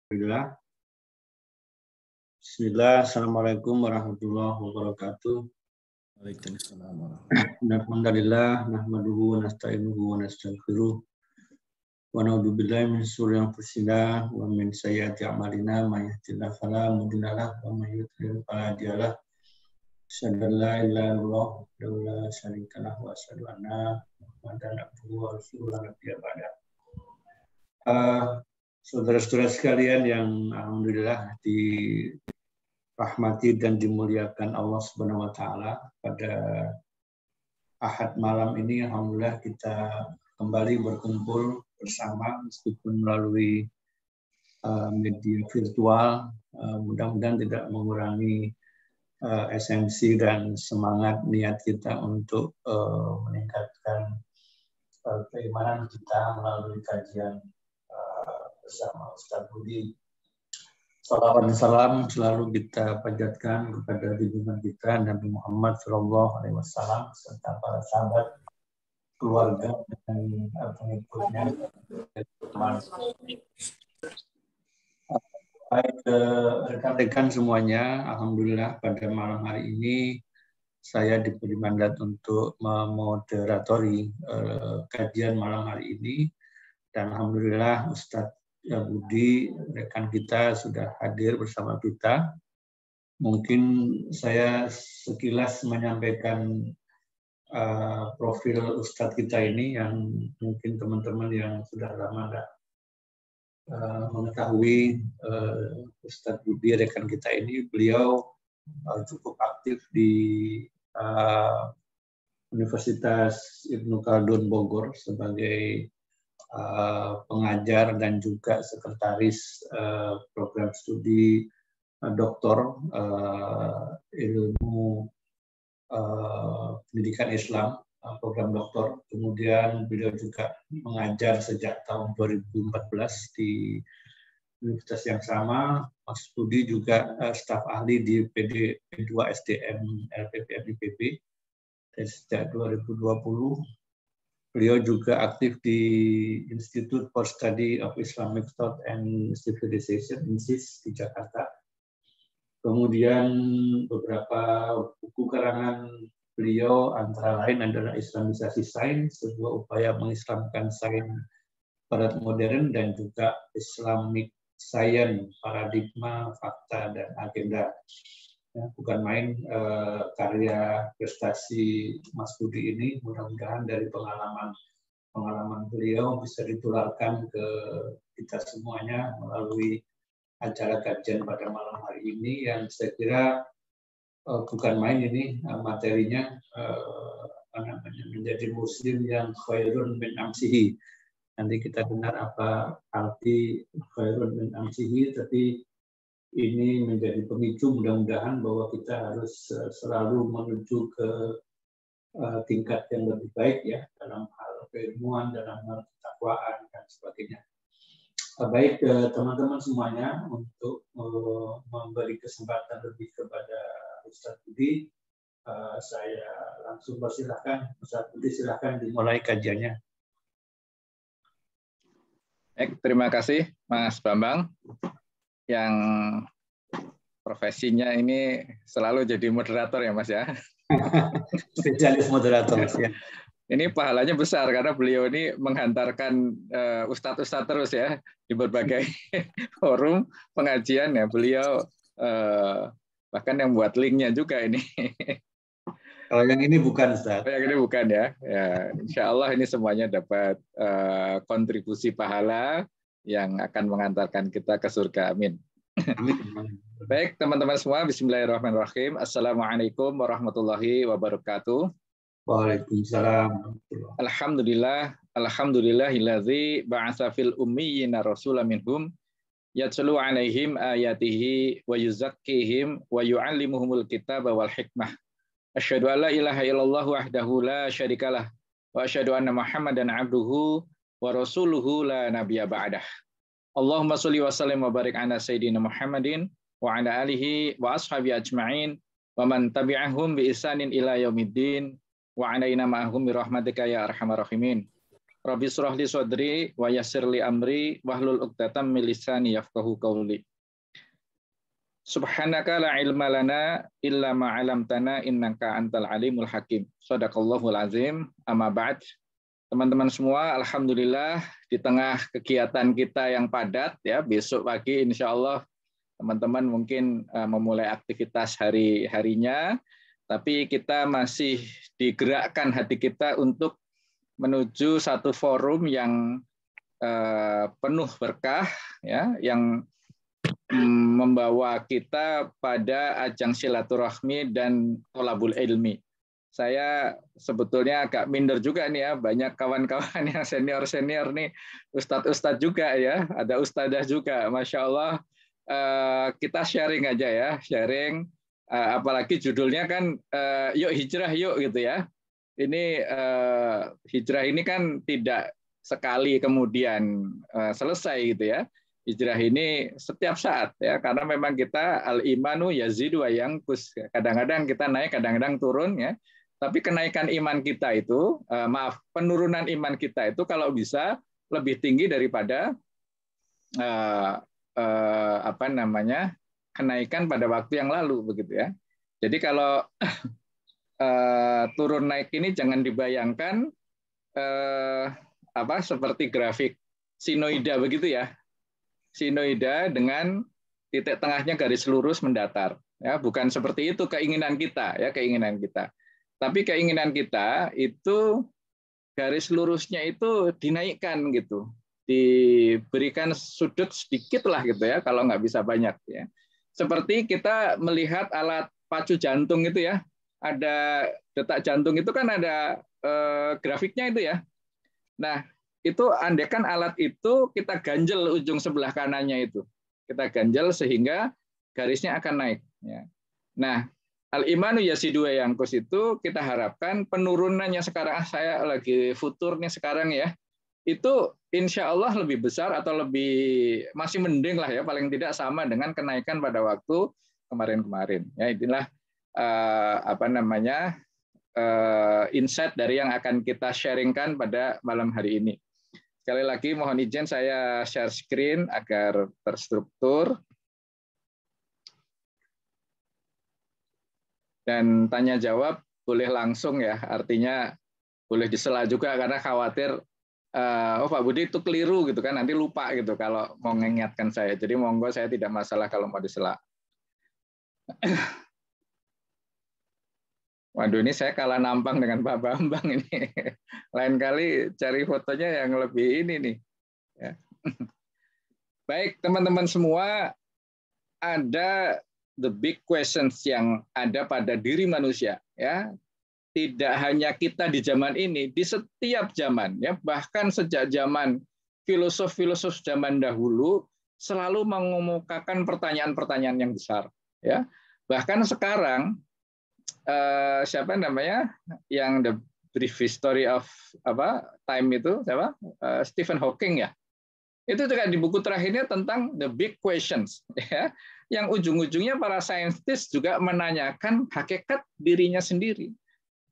Alhamdulillah. Bismillah. Assalamualaikum warahmatullahi wabarakatuh. Waalaikumsalam warahmatullahi wabarakatuh. Alhamdulillah. Nahmaduhu wa nasta'inuhu wa nastaghfiruh. Wa na'udzubillahi min syururi anfusina wa min sayyiati a'malina. May yahdihillahu fala mudilla lahu wa may yudlil fala hadiya lahu. Asyhadu an la ilaha illallah wahdahu la syarika lahu wa asyhadu anna Muhammadan abduhu wa rasuluhu la nabiyya ba'da. Saudara-saudara sekalian yang alhamdulillah dirahmati dan dimuliakan Allah Subhanahu wa taala, pada Ahad malam ini alhamdulillah kita kembali berkumpul bersama meskipun melalui media virtual. Mudah-mudahan tidak mengurangi esensi dan semangat niat kita untuk meningkatkan keimanan kita melalui kajian bersama Ustaz Budi. Salawat dan salam selalu kita panjatkan kepada junjungan kita Nabi Muhammad SAW serta para sahabat, keluarga dan pengikutnya. Baik rekan-rekan semuanya, alhamdulillah pada malam hari ini saya diberi mandat untuk memoderatori kajian malam hari ini, dan alhamdulillah Ustadz Budi, rekan kita, sudah hadir bersama kita. Mungkin saya sekilas menyampaikan profil Ustadz kita ini yang mungkin teman-teman yang sudah lama tidak mengetahui Ustadz Budi, rekan kita ini. Beliau cukup aktif di Universitas Ibnu Khaldun Bogor sebagai pengajar dan juga sekretaris program studi doktor ilmu pendidikan Islam, program doktor. Kemudian beliau juga mengajar sejak tahun 2014 di universitas yang sama. Mas Budi juga staf ahli di PD2 SDM LPPM IPB dan sejak 2020. Beliau juga aktif di Institute for Study of Islamic Thought and Civilization (INSIS) di Jakarta. Kemudian beberapa buku karangan beliau antara lain adalah Islamisasi Sains, sebuah upaya mengislamkan sains barat modern, dan juga Islamic Science, paradigma, fakta, dan agenda. Ya, bukan main karya prestasi Mas Budi ini. Mudah-mudahan dari pengalaman beliau bisa ditularkan ke kita semuanya melalui acara kajian pada malam hari ini, yang saya kira bukan main ini materinya, menjadi muslim yang khairun min amsihi. Nanti kita dengar apa arti khairun min amsihi, tapi ini menjadi pemicu mudah-mudahan bahwa kita harus selalu menuju ke tingkat yang lebih baik ya, dalam hal keilmuan, dalam hal ketakwaan, dan sebagainya. Baik teman-teman semuanya, untuk memberi kesempatan lebih kepada Ustadz Budi, saya langsung persilahkan. Ustadz Budi, silahkan dimulai kajiannya. Baik, terima kasih Mas Bambang, yang profesinya ini selalu jadi moderator ya Mas ya. Spesialis moderator Mas ya. Ini pahalanya besar karena beliau ini menghantarkan ustadz-ustadz terus ya di berbagai forum pengajian ya. Beliau bahkan yang buat linknya juga ini. Kalau yang ini bukan Ustaz. Yang ini bukan ya. Ya, insya Allah ini semuanya dapat kontribusi pahala yang akan mengantarkan kita ke surga. Amin. Baik teman-teman semua, bismillahirrahmanirrahim. Assalamualaikum warahmatullahi wabarakatuh. Waalaikumsalam. Alhamdulillahilladzi ba'atsa fil ummiyina rasulan minhum yatlu 'alaihim ayatihi wa yuzakkihim wa yu'allimuhumul kitaba wal hikmah. Asyhadu an la ilaha illallah wahdahu la syarikalah wa asyhadu anna Muhammadan 'abduhu wa rasuluhu la nabiyya ba'dah. Allahumma sholli wa sallim wa barik ala sayyidina Muhammadin wa ala alihi wa ashabi ajma'in wa man tabi'ahum bi ihsanin ila yaumiddin wa alaina ma'ahum bi rahmatika ya arhamar rahimin. Rabbi shrah li sadri wa yassir li amri wahlul 'uqdatam min lisani yafqahu qawli. Subhanaka la ilma lana illa ma 'allamtana innaka antal alimul hakim. Shadaqallahul azim. Amma ba'd. Teman-teman semua, alhamdulillah di tengah kegiatan kita yang padat ya, besok pagi insya Allah teman-teman mungkin memulai aktivitas hari-harinya, tapi kita masih digerakkan hati kita untuk menuju satu forum yang penuh berkah, ya, yang membawa kita pada ajang silaturahmi dan tholabul ilmi. Saya sebetulnya agak minder juga nih ya, banyak kawan-kawan yang senior-senior nih, ustadz-ustadz juga ya, ada ustadzah juga, Masya Allah. Kita sharing aja ya, sharing, apalagi judulnya kan yuk hijrah yuk gitu ya. Ini hijrah ini kan tidak sekali kemudian selesai gitu ya. Hijrah ini setiap saat ya, karena memang kita al-imanu yazidu wa yanqus. Kadang-kadang kita naik, kadang-kadang turun ya. Tapi kenaikan iman kita itu, penurunan iman kita itu kalau bisa lebih tinggi daripada kenaikan pada waktu yang lalu begitu ya. Jadi kalau turun naik ini jangan dibayangkan seperti grafik sinoida begitu ya. Sinoida dengan titik tengahnya garis lurus mendatar. Ya, bukan seperti itu keinginan kita ya, keinginan kita. Tapi keinginan kita itu garis lurusnya itu dinaikkan gitu. Diberikan sudut sedikit lah gitu ya, kalau nggak bisa banyak ya. Seperti kita melihat alat pacu jantung itu ya. Ada detak jantung itu kan ada grafiknya itu ya. Nah, itu andaikan alat itu kita ganjel ujung sebelah kanannya itu. Kita ganjel sehingga garisnya akan naik. Ya. Nah, al-imanu yazidu wa yanqus itu kita harapkan penurunannya sekarang, saya lagi futurnya sekarang ya, itu insya Allah lebih besar atau lebih masih mending lah ya, paling tidak sama dengan kenaikan pada waktu kemarin-kemarin. Ya, inilah insight dari yang akan kita sharingkan pada malam hari ini. Sekali lagi mohon izin saya share screen agar terstruktur. Dan tanya jawab boleh langsung ya, artinya boleh disela juga karena khawatir oh Pak Budi itu keliru gitu kan, nanti lupa gitu kalau mau mengingatkan saya. Jadi monggo, saya tidak masalah kalau mau disela. Waduh, ini saya kalah nampang dengan Pak Bambang ini. Lain kali cari fotonya yang lebih ini nih. Ya. Baik, teman-teman semua, ada the big questions yang ada pada diri manusia. Ya, tidak hanya kita di zaman ini, di setiap zaman, ya, bahkan sejak zaman filosof-filosof zaman dahulu selalu mengemukakan pertanyaan-pertanyaan yang besar. Ya, bahkan sekarang siapa namanya yang the brief history of time itu siapa? Stephen Hawking ya. Itu juga di buku terakhirnya tentang the big questions ya, yang ujung-ujungnya para saintis juga menanyakan hakikat dirinya sendiri.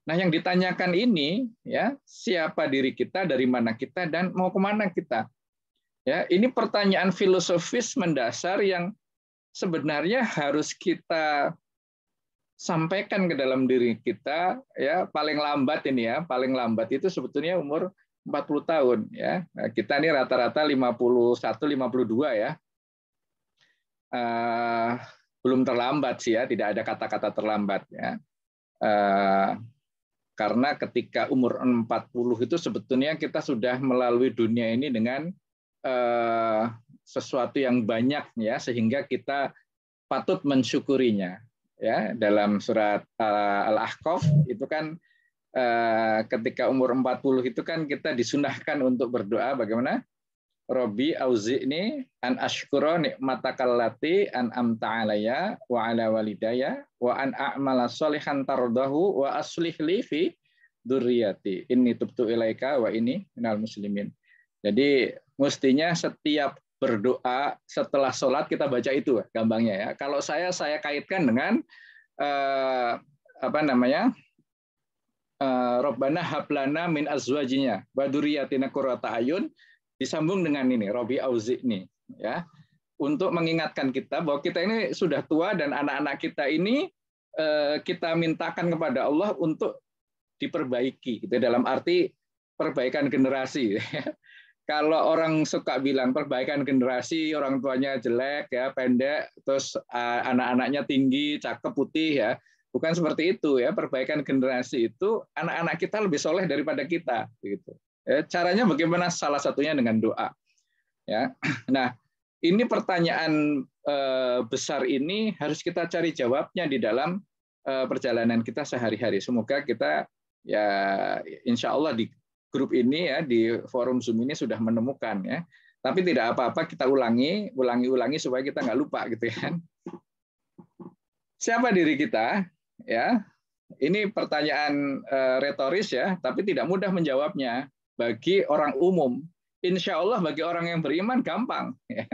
Nah, yang ditanyakan ini ya, siapa diri kita, dari mana kita, dan mau kemana kita. Ya, ini pertanyaan filosofis mendasar yang sebenarnya harus kita sampaikan ke dalam diri kita ya, paling lambat ini ya, paling lambat itu sebetulnya umur 40 tahun ya. Nah, kita ini rata-rata 51 52 ya. Belum terlambat sih ya, tidak ada kata-kata terlambat ya. Karena ketika umur 40 itu sebetulnya kita sudah melalui dunia ini dengan sesuatu yang banyak ya, sehingga kita patut mensyukurinya. Ya, dalam surat Al-Ahqaf itu kan ketika umur 40 itu kan kita disunahkan untuk berdoa bagaimana? Robbi auzi'ni an ashkura nikmatakal lati an'amta alayya wa ala walidayya wa an a'mala sholihan tardahu wa aslih li fi dzurriyyati inni tubtu ilaika wa inni minal muslimin. Jadi mestinya setiap berdoa setelah sholat kita baca itu gampangnya ya. Kalau saya kaitkan dengan Rabbana hablana min azwajinya wa dzurriyyatina qurrata ayun, disambung dengan ini Robi Auzi ini ya, untuk mengingatkan kita bahwa kita ini sudah tua dan anak-anak kita ini kita mintakan kepada Allah untuk diperbaiki gitu, dalam arti perbaikan generasi. Kalau orang suka bilang perbaikan generasi, orang tuanya jelek ya, pendek, terus anak-anaknya tinggi, cakep, putih ya. Bukan seperti itu ya. Perbaikan generasi itu anak-anak kita lebih soleh daripada kita gitu. Ya, caranya bagaimana? Salah satunya dengan doa. Ya. Nah, ini pertanyaan besar ini harus kita cari jawabnya di dalam perjalanan kita sehari-hari. Semoga kita ya insya Allah di grup ini ya, di forum Zoom ini sudah menemukan ya. Tapi tidak apa-apa, kita ulangi supaya kita nggak lupa gitu kan. Siapa diri kita? Ya, ini pertanyaan retoris ya, tapi tidak mudah menjawabnya bagi orang umum. Insya Allah bagi orang yang beriman gampang. Ya.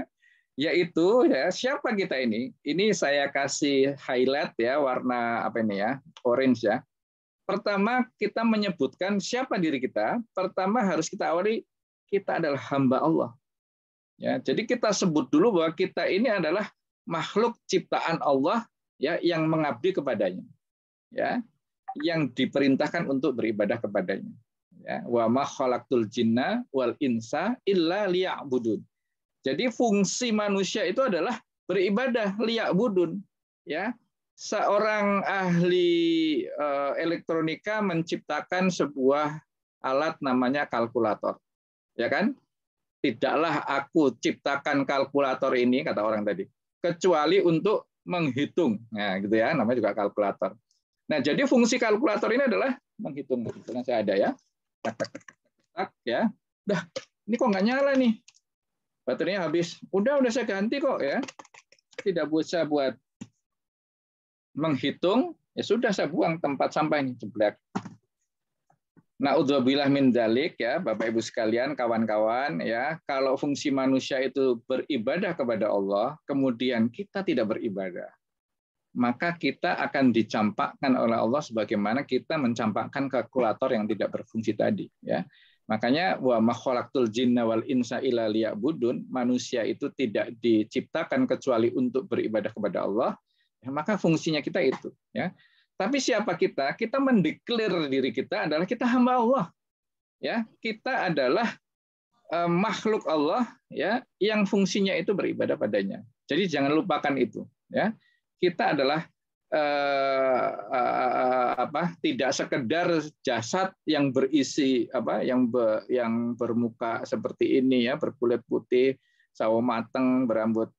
Yaitu ya, siapa kita ini? Ini saya kasih highlight ya, warna apa ini ya, orange ya. Pertama kita menyebutkan siapa diri kita. Pertama harus kita awali kita adalah hamba Allah. Ya, jadi kita sebut dulu bahwa kita ini adalah makhluk ciptaan Allah ya, yang mengabdi kepadanya. Ya, yang diperintahkan untuk beribadah kepadanya. Ya, wa ma khalaqtul jinna wal insa illa liya'budun. Jadi fungsi manusia itu adalah beribadah, liya'budun. Ya, seorang ahli elektronika menciptakan sebuah alat namanya kalkulator. Ya kan? Tidaklah aku ciptakan kalkulator ini, kata orang tadi, kecuali untuk menghitung. Nah, gitu ya, namanya juga kalkulator. Nah, jadi fungsi kalkulator ini adalah menghitung. Kebetulan saya ada ya. Tak ya. Dah, ini kok nggak nyala nih? Baterainya habis. Udah saya ganti kok ya. Tidak bisa buat menghitung, ya sudah saya buang tempat sampah ini, jeblek. Na'udzubillah min dzalik ya, Bapak Ibu sekalian, kawan-kawan ya, kalau fungsi manusia itu beribadah kepada Allah, kemudian kita tidak beribadah, maka kita akan dicampakkan oleh Allah sebagaimana kita mencampakkan kalkulator yang tidak berfungsi tadi ya. Makanya wa ma khalaqtul jinna wal insa illa liya'budun, manusia itu tidak diciptakan kecuali untuk beribadah kepada Allah. Ya, maka fungsinya kita itu ya. Tapi siapa kita? Kita mendeklar diri kita adalah kita hamba Allah. Ya, kita adalah makhluk Allah ya, yang fungsinya itu beribadah padanya. Jadi jangan lupakan itu ya. Kita adalah tidak sekedar jasad yang berisi yang bermuka seperti ini ya, berkulit putih, sawo mateng, berambut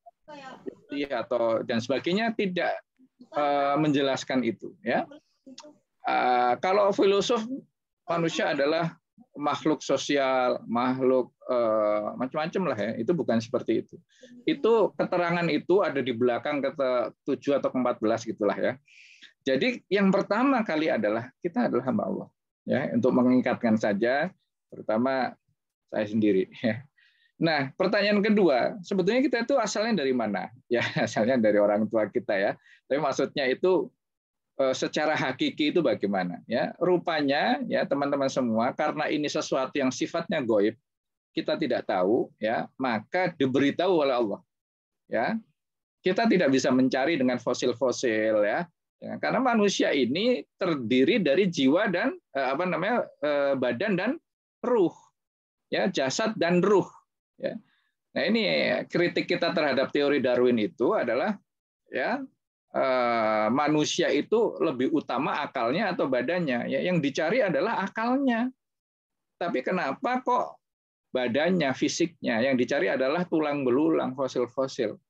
putih atau dan sebagainya, tidak menjelaskan itu ya. Kalau filosof, manusia adalah makhluk sosial, makhluk macam-macam lah ya. Itu bukan seperti itu. Itu keterangan itu ada di belakang kata 7 atau 14 gitulah ya. Jadi yang pertama kali adalah kita adalah hamba Allah. Ya, untuk mengingatkan saja, terutama saya sendiri. Nah, pertanyaan kedua, sebetulnya kita itu asalnya dari mana? Ya, asalnya dari orang tua kita ya. Tapi maksudnya itu secara hakiki itu bagaimana? Ya, rupanya ya teman-teman semua, karena ini sesuatu yang sifatnya gaib, kita tidak tahu ya, maka diberitahu oleh Allah. Ya, kita tidak bisa mencari dengan fosil-fosil ya. Karena manusia ini terdiri dari jiwa dan badan dan ruh. Ya, jasad dan ruh. Ya. Nah, ini kritik kita terhadap teori Darwin itu adalah ya manusia itu lebih utama akalnya atau badannya. Ya, yang dicari adalah akalnya. Tapi kenapa kok badannya, fisiknya? Yang dicari adalah tulang belulang, fosil-fosil.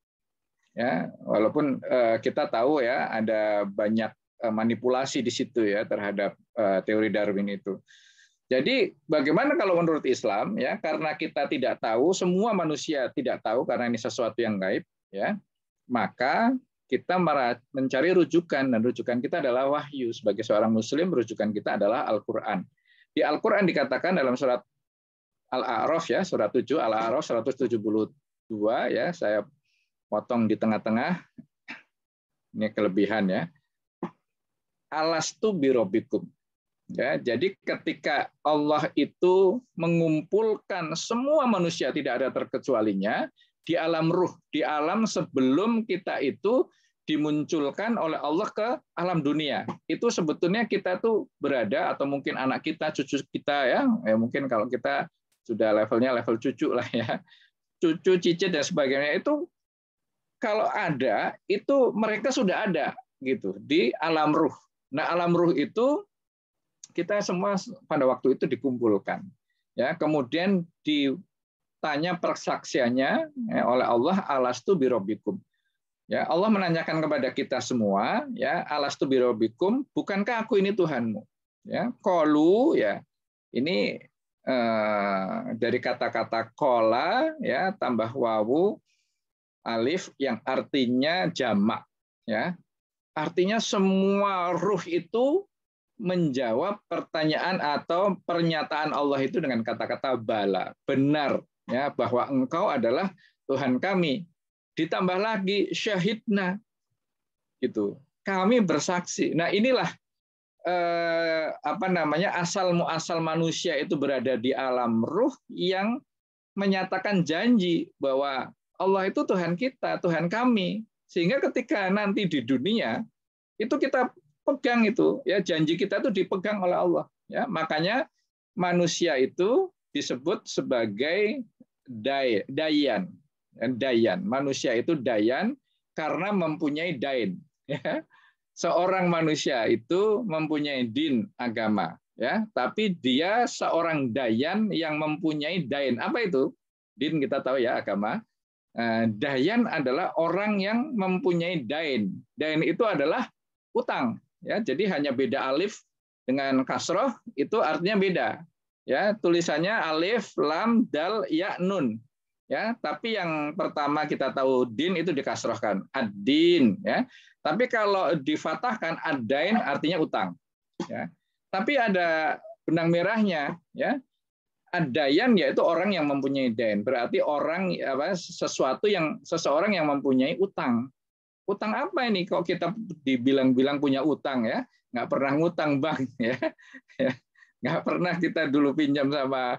Ya, walaupun kita tahu ya ada banyak manipulasi di situ ya terhadap teori Darwin itu. Jadi bagaimana kalau menurut Islam ya, karena kita tidak tahu, semua manusia tidak tahu karena ini sesuatu yang gaib ya, maka kita mencari rujukan, dan rujukan kita adalah wahyu. Sebagai seorang muslim, rujukan kita adalah Al-Qur'an. Di Al-Qur'an dikatakan dalam surat Al-A'raf ya, surat 7 Al-A'raf 172 ya, saya potong di tengah-tengah. Ini kelebihan ya. Alastu birabbikum. Ya, jadi ketika Allah itu mengumpulkan semua manusia tidak ada terkecualinya di alam ruh, di alam sebelum kita itu dimunculkan oleh Allah ke alam dunia. Itu sebetulnya kita tuh berada atau mungkin anak kita, cucu kita ya mungkin kalau kita sudah levelnya level cucu lah ya. Cucu, cicit dan sebagainya itu kalau ada itu mereka sudah ada gitu di alam ruh. Nah, alam ruh itu kita semua pada waktu itu dikumpulkan. Ya, kemudian ditanya persaksiannya oleh Allah, alastu birabbikum. Ya, Allah menanyakan kepada kita semua, ya, alastu birabbikum, bukankah aku ini Tuhanmu? Ya, qalu ya. Ini dari kata-kata qala ya tambah wawu alif yang artinya jamak ya. Artinya semua ruh itu menjawab pertanyaan atau pernyataan Allah itu dengan kata-kata bala, benar ya bahwa engkau adalah Tuhan kami. Ditambah lagi syahidna gitu. Kami bersaksi. Nah, inilah asal muasal manusia itu berada di alam ruh yang menyatakan janji bahwa Allah itu Tuhan kita, Tuhan kami. Sehingga ketika nanti di dunia itu kita pegang itu ya janji kita itu dipegang oleh Allah ya makanya manusia itu disebut sebagai dayan manusia itu dayan karena mempunyai dain ya. Seorang manusia itu mempunyai din agama ya tapi dia seorang dayan yang mempunyai dain. Apa itu din? Kita tahu ya agama. Dayan adalah orang yang mempunyai dain. Dain itu adalah utang. Ya, jadi hanya beda alif dengan kasroh itu artinya beda. Ya, tulisannya alif, lam, dal, ya, nun. Ya, tapi yang pertama kita tahu din itu dikasrohkan, ad-din. Ya, tapi kalau difatahkan ad-dain artinya utang. Ya, tapi ada benang merahnya. Ya, ad-dayan yaitu orang yang mempunyai dain. Berarti orang seseorang yang mempunyai utang. Utang apa ini? Kok kita dibilang-bilang punya utang ya? Nggak pernah ngutang bank ya? Nggak pernah kita dulu pinjam sama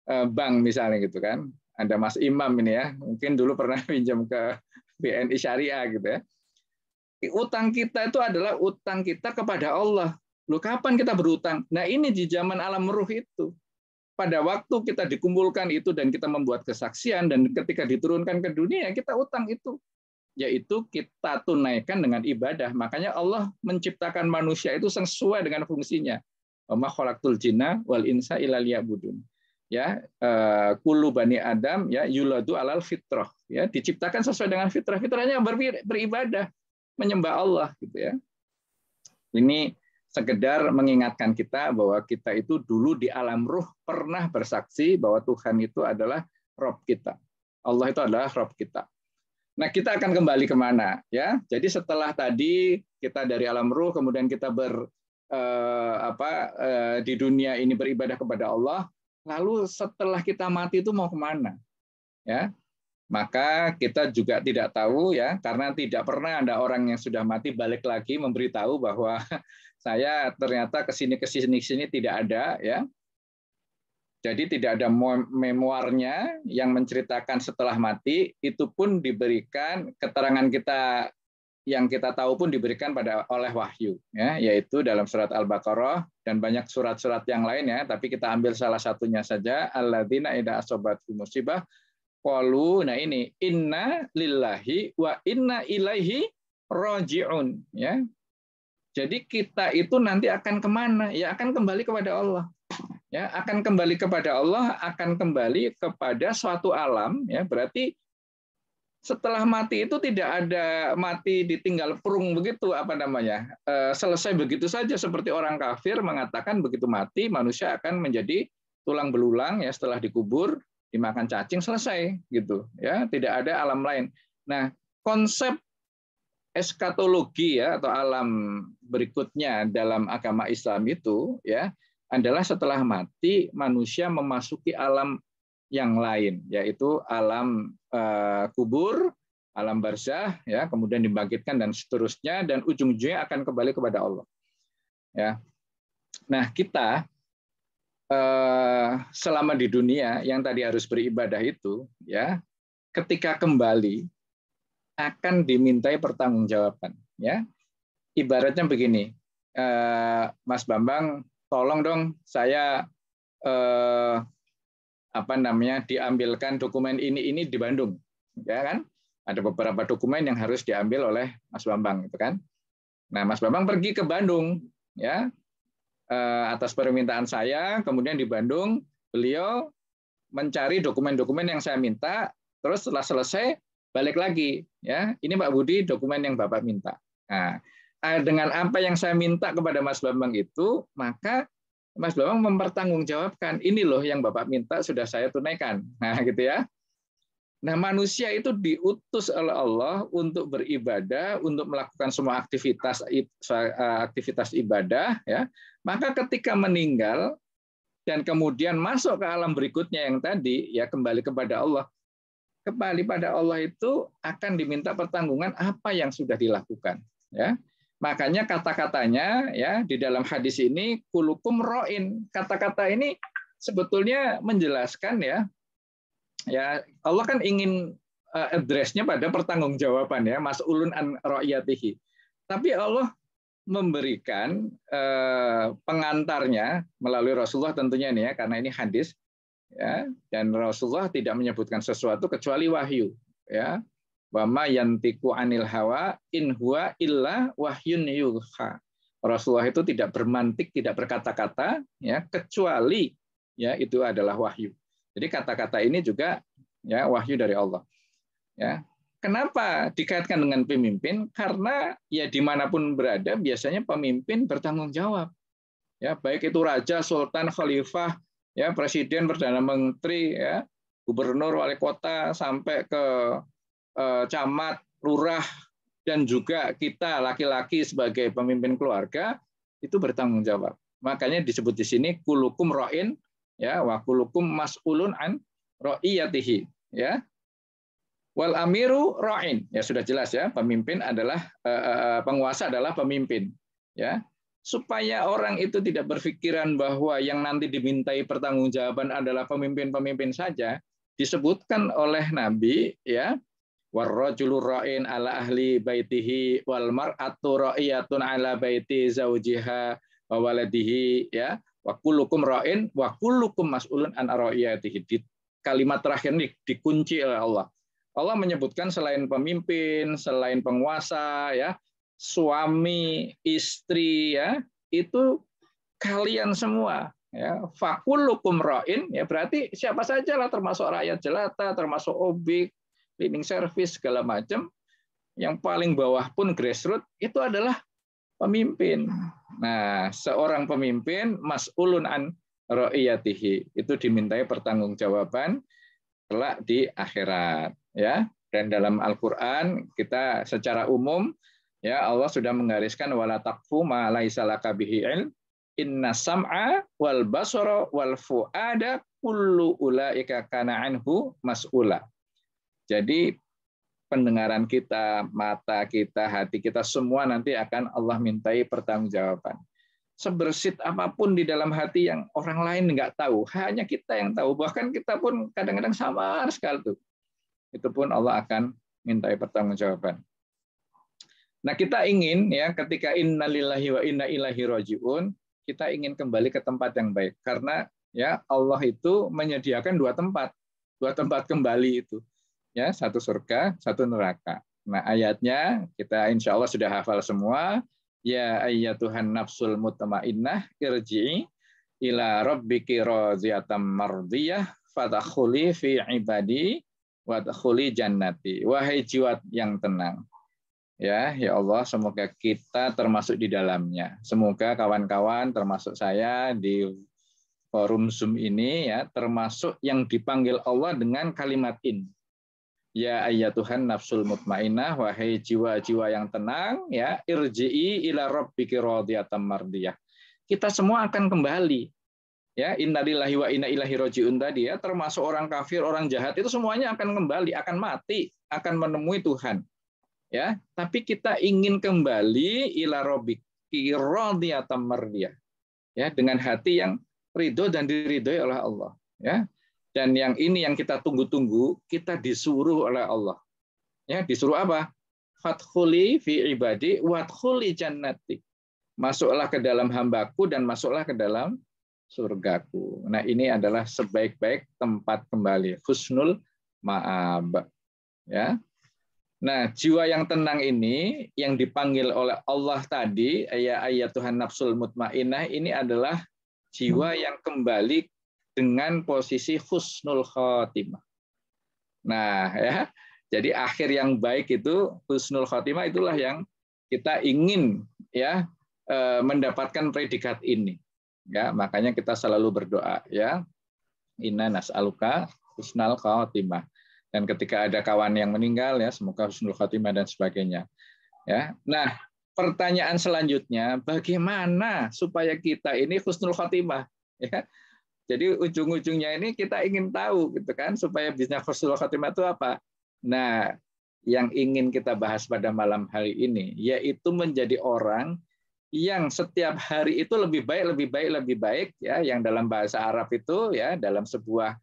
bank misalnya gitu kan? Ada Mas Imam ini ya, mungkin dulu pernah pinjam ke BNI Syariah gitu ya. Utang kita itu adalah utang kita kepada Allah. Loh, kapan kita berutang? Nah, ini di zaman alam ruh itu. Pada waktu kita dikumpulkan itu dan kita membuat kesaksian dan ketika diturunkan ke dunia kita utang itu. Yaitu kita tunaikan dengan ibadah. Makanya Allah menciptakan manusia itu sesuai dengan fungsinya. Wa ma khalaqtul jinna wal insa illa liya'budun. Ya, kullu bani Adam ya yuladu alal fitrah. Ya, diciptakan sesuai dengan fitrah. Fitrahnya beribadah, menyembah Allah gitu ya. Ini sekedar mengingatkan kita bahwa kita itu dulu di alam ruh pernah bersaksi bahwa Tuhan itu adalah Rabb kita. Allah itu adalah Rabb kita. Nah, kita akan kembali kemana ya? Jadi setelah tadi kita dari alam ruh, kemudian kita di dunia ini beribadah kepada Allah. Lalu setelah kita mati itu mau kemana? Ya, maka kita juga tidak tahu ya, karena tidak pernah ada orang yang sudah mati balik lagi memberitahu bahwa saya ternyata kesini tidak ada ya. Jadi tidak ada memoarnya yang menceritakan setelah mati, itu pun diberikan keterangan kita yang kita tahu pun diberikan oleh wahyu, ya, yaitu dalam surat Al-Baqarah dan banyak surat-surat yang lain ya. Tapi kita ambil salah satunya saja, alladzina idza asabathum musibah qalu, nah ini inna lillahi wa inna ilaihi raji'un, ya. Jadi kita itu nanti akan kemana? Ya akan kembali kepada Allah. Ya, akan kembali kepada Allah, akan kembali kepada suatu alam ya. Berarti setelah mati itu tidak ada mati ditinggal perung begitu selesai begitu saja seperti orang kafir mengatakan begitu mati manusia akan menjadi tulang belulang ya setelah dikubur dimakan cacing selesai gitu ya, tidak ada alam lain. Nah, konsep eskatologi ya atau alam berikutnya dalam agama Islam itu ya adalah setelah mati manusia memasuki alam yang lain, yaitu alam kubur, alam barzah, ya, kemudian dibangkitkan dan seterusnya, dan ujung-ujungnya akan kembali kepada Allah. Ya, Nah, kita selama di dunia yang tadi harus beribadah itu, ya, ketika kembali akan dimintai pertanggungjawaban. Ya, ibaratnya begini, Mas Bambang, tolong dong saya diambilkan dokumen ini di Bandung, ya kan? Ada beberapa dokumen yang harus diambil oleh Mas Bambang, gitu kan? Nah, Mas Bambang pergi ke Bandung, ya, atas permintaan saya, kemudian di Bandung beliau mencari dokumen-dokumen yang saya minta, terus setelah selesai balik lagi, ya, ini Pak Budi dokumen yang Bapak minta. Nah, dengan apa yang saya minta kepada Mas Bambang itu, maka Mas Bambang mempertanggungjawabkan, ini loh yang Bapak minta sudah saya tunaikan. Nah, gitu ya. Nah, manusia itu diutus oleh Allah untuk beribadah, untuk melakukan semua aktivitas ibadah, ya. Maka ketika meninggal dan kemudian masuk ke alam berikutnya yang tadi, ya, kembali kepada Allah. Kembali pada Allah itu akan diminta pertanggungan apa yang sudah dilakukan, ya. Makanya kata-katanya, ya, di dalam hadis ini kulukum ro'in. Kata-kata ini sebetulnya menjelaskan, ya, Allah kan ingin address-nya pada pertanggungjawaban, ya, mas'ulun an ra'iyatihi. Tapi Allah memberikan pengantarnya melalui Rasulullah tentunya nih, ya, karena ini hadis, ya, dan Rasulullah tidak menyebutkan sesuatu kecuali wahyu, ya. Wa ma yantiqu anil hawa in huwa illa wahyun yuha. Rasulullah itu tidak bermantik, tidak berkata-kata, ya, kecuali, ya, itu adalah wahyu. Jadi kata-kata ini juga, ya, wahyu dari Allah. Ya. Kenapa dikaitkan dengan pemimpin? Karena, ya, dimanapun berada biasanya pemimpin bertanggung jawab. Ya, baik itu raja, sultan, khalifah, ya, presiden, perdana menteri, ya, gubernur, wali kota, sampai ke camat, lurah, dan juga kita laki-laki sebagai pemimpin keluarga itu bertanggung jawab. Makanya disebut di sini kulukum ra'in, ya, wa kulukum mas'ulun an ra'iyatihi, ya. Wal amiru ra'in, ya, sudah jelas, ya, pemimpin adalah penguasa adalah pemimpin, ya. Supaya orang itu tidak berpikiran bahwa yang nanti dimintai pertanggungjawaban adalah pemimpin-pemimpin saja, disebutkan oleh Nabi, ya, warrajulu ra'in ala ahli baitihi wal mar'atu ra'iyatun ala baiti zaujiha wa waladihi, ya, wa kullukum ra'in wa kullukum mas'ulun an ra'iyatihi. Di kalimat terakhir ini dikunci oleh Allah. Allah menyebutkan selain pemimpin, selain penguasa, ya, suami, istri, ya, itu kalian semua, ya, fakullukum ra'in, ya, berarti siapa saja lah, termasuk rakyat jelata, termasuk obik, cleaning service, segala macam, yang paling bawah pun grassroots itu adalah pemimpin. Nah, seorang pemimpin mas'ulun an ra'iyatihi, itu dimintai pertanggungjawaban kelak di akhirat, ya. Dan dalam Al-Qur'an kita secara umum, ya, Allah sudah menggariskan wala taqfu ma laisa laka bihi ilm inna sam'a wal basara wal fuada kullu ulaika kana anhu mas'ula. Jadi pendengaran kita, mata kita, hati kita semua nanti akan Allah mintai pertanggungjawaban. Sebersit apapun di dalam hati yang orang lain nggak tahu, hanya kita yang tahu. Bahkan kita pun kadang-kadang samar sekali tuh. Itu pun Allah akan mintai pertanggungjawaban. Nah, kita ingin, ya, ketika innalillahi wa inna ilaihi rajiun, kita ingin kembali ke tempat yang baik. Karena, ya, Allah itu menyediakan dua tempat kembali itu. Ya, satu surga, satu neraka. Nah, ayatnya kita insya Allah sudah hafal semua. Ya ayyatuhan nafsul mutmainnah irji'i ila rabbiki radhiyatan mardiyah fadkhuli fi ibadi wadkhuli jannati. Wahai jiwa yang tenang. Ya Allah, semoga kita termasuk di dalamnya. Semoga kawan-kawan termasuk saya di forum Zoom ini, ya, termasuk yang dipanggil Allah dengan kalimat ini. Ya ayyatuhan nafsul mutmainnah, wahai jiwa-jiwa yang tenang, ya, irji'i ila rabbiki radhiyatan mardiyah. Kita semua akan kembali. Ya, innalillahi wa inna ilaihi rajiun tadi, ya, termasuk orang kafir, orang jahat itu semuanya akan kembali, akan mati, akan menemui Tuhan. Ya, tapi kita ingin kembali ila rabbiki radhiyatan mardiyah. ya, dengan hati yang ridho dan diridhoi oleh Allah, ya. Dan yang ini yang kita tunggu-tunggu, kita disuruh oleh Allah. Ya, disuruh apa? Fadkhuli fi ibadi wadkhuli jannati. Masuklah ke dalam hambaku dan masuklah ke dalam surgaku. Nah, ini adalah sebaik-baik tempat kembali, husnul ma'ab, ya. Nah, jiwa yang tenang ini yang dipanggil oleh Allah tadi, ayat Tuhan nafsul mutmainnah, ini adalah jiwa yang kembali dengan posisi husnul khotimah. Nah, ya. Jadi akhir yang baik itu husnul khotimah, itulah yang kita ingin, ya, mendapatkan predikat ini. Ya, makanya kita selalu berdoa, ya. Inna nas'aluka husnul khotimah. Dan ketika ada kawan yang meninggal, ya, semoga husnul khotimah dan sebagainya. Ya. Nah, pertanyaan selanjutnya, bagaimana supaya kita ini husnul khotimah? Ya. Jadi ujung-ujungnya ini kita ingin tahu, gitu kan, supaya bisa husnul khotimah itu apa? Nah, yang ingin kita bahas pada malam hari ini, yaitu menjadi orang yang setiap hari itu lebih baik, lebih baik, lebih baik, ya, yang dalam bahasa Arab itu, ya, dalam sebuah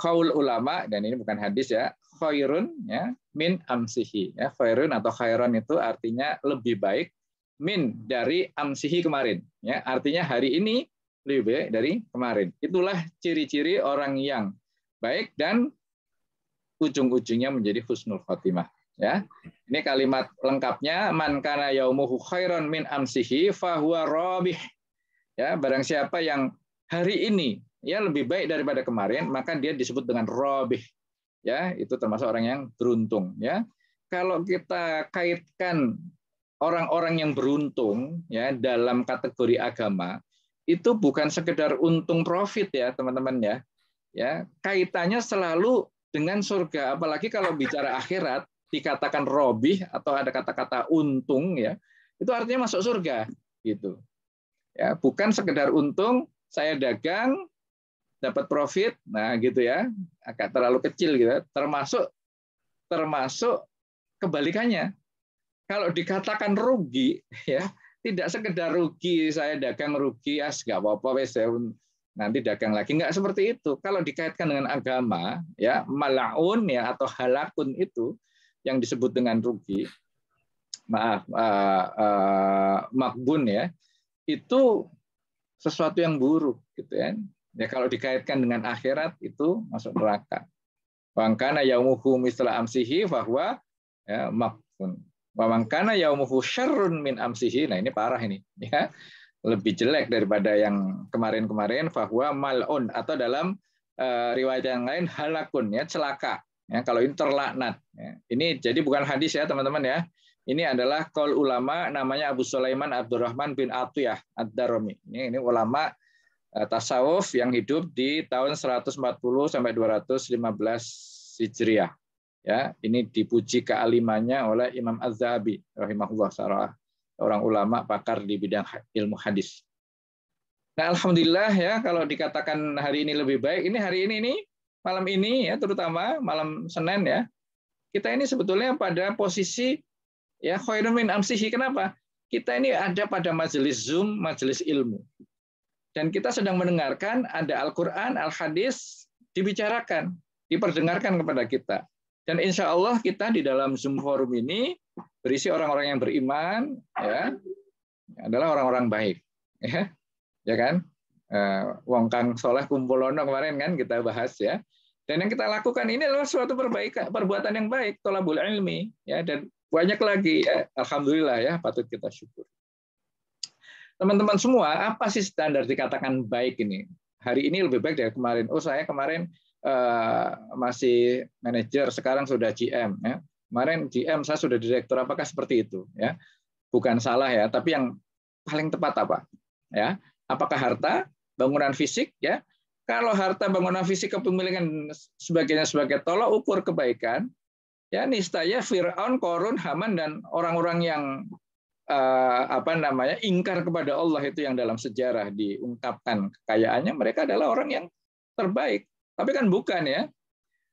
qaul ulama, dan ini bukan hadis, ya, khairun, ya, min amsihi, ya, khairun atau khairon itu artinya lebih baik, min dari amsihi kemarin, ya, artinya hari ini lebih baik dari kemarin. Itulah ciri-ciri orang yang baik dan ujung-ujungnya menjadi husnul khotimah. Ya, ini kalimat lengkapnya, man kana yaumuhu khairan min amsihi fahuwa rabih. Ya, barang siapa yang hari ini, ya, lebih baik daripada kemarin, maka dia disebut dengan rabih. Ya, itu termasuk orang yang beruntung. Ya, kalau kita kaitkan orang-orang yang beruntung, ya, dalam kategori agama, itu bukan sekedar untung profit, ya, teman-teman, ya. Ya, kaitannya selalu dengan surga, apalagi kalau bicara akhirat dikatakan robih atau ada kata-kata untung, ya, itu artinya masuk surga, gitu. Ya, bukan sekedar untung, saya dagang dapat profit, nah, gitu, ya, agak terlalu kecil, gitu. Termasuk kebalikannya. Kalau dikatakan rugi, ya, tidak sekedar rugi, saya dagang rugi, nggak apa-apa, wes, nanti dagang lagi, nggak seperti itu. Kalau dikaitkan dengan agama, ya, malaun, ya, atau halakun itu yang disebut dengan rugi, maaf, makbun, ya, itu sesuatu yang buruk, gitu, ya. Ya, kalau dikaitkan dengan akhirat itu masuk neraka. Wangkana yaumuhu misla amsihi bahwa, ya, makbun. Wamangkana yaumuhu syarrun min amsihi. Nah, ini parah ini, ya. Lebih jelek daripada yang kemarin-kemarin, bahwa mal'un, atau dalam riwayat yang lain halakun, ya, celaka. Ya, kalau ini terlaknat. Ya. Ini jadi bukan hadis, ya, teman-teman, ya. Ini adalah qaul ulama, namanya Abu Sulaiman Abdurrahman bin Atiyah Ad-Darimi. Ini ulama tasawuf yang hidup di tahun 140 sampai 215 Hijriah. Ya, ini dipuji kealimannya oleh Imam Az-Zahabi rahimahullah, seorang ulama pakar di bidang ilmu hadis. Nah, alhamdulillah, ya, kalau dikatakan hari ini lebih baik, ini hari ini malam ini, ya, terutama malam Senin, ya, kita ini sebetulnya pada posisi, ya, khairun min amsihi. Kenapa? Kita ini ada pada majelis Zoom, majelis ilmu. Dan kita sedang mendengarkan ada Al-Qur'an, Al-Hadis dibicarakan, diperdengarkan kepada kita. Dan insya Allah kita di dalam Zoom forum ini berisi orang-orang yang beriman, ya, adalah orang-orang baik, ya kan? Wong kang soleh kumpulono kemarin kan kita bahas, ya. Dan yang kita lakukan ini adalah suatu perbuatan yang baik, thalabul ilmi, ya, dan banyak lagi, ya. Alhamdulillah, ya, patut kita syukur. Teman-teman semua, apa sih standar dikatakan baik ini? Hari ini lebih baik dari kemarin. Oh, saya kemarin masih manajer, sekarang sudah GM, ya. Kemarin GM, saya sudah direktur. Apakah seperti itu, ya? Bukan salah, ya, tapi yang paling tepat apa, ya? Apakah harta, bangunan fisik, ya? Kalau harta, bangunan fisik, kepemilikan sebagainya sebagai tolak ukur kebaikan, ya, niscaya Firaun, Qarun, Haman, dan orang-orang yang ingkar kepada Allah itu yang dalam sejarah diungkapkan kekayaannya, mereka adalah orang yang terbaik. Tapi kan bukan, ya.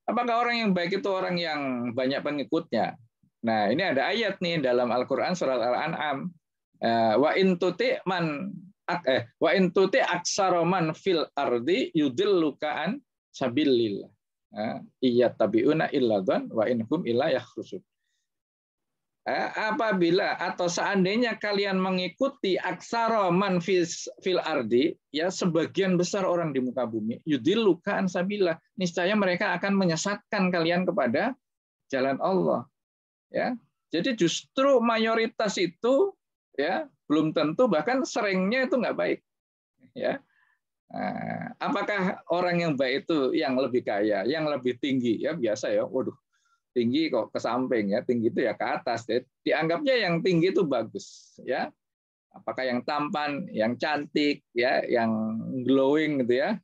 Apakah orang yang baik itu orang yang banyak pengikutnya? Nah, ini ada ayat nih dalam Al-Qur'an surat Al-An'am. Wa in tuti man wa in tuti aksaroman fil ardi yudilluka an sabilillah. Iya tabiuna illa dzan wa inhum illa yakhrusun. Apabila atau seandainya kalian mengikuti aksaroman fil ardi, ya sebagian besar orang di muka bumi, yudilluka an sabilillah, niscaya mereka akan menyesatkan kalian kepada jalan Allah. Ya, jadi justru mayoritas itu ya belum tentu, bahkan seringnya itu nggak baik. Ya, apakah orang yang baik itu yang lebih kaya, yang lebih tinggi? Ya biasa ya, waduh tinggi kok ke samping ya, tinggi itu ya ke atas. Ya. Dianggapnya yang tinggi itu bagus, ya. Apakah yang tampan, yang cantik, ya, yang glowing gitu ya.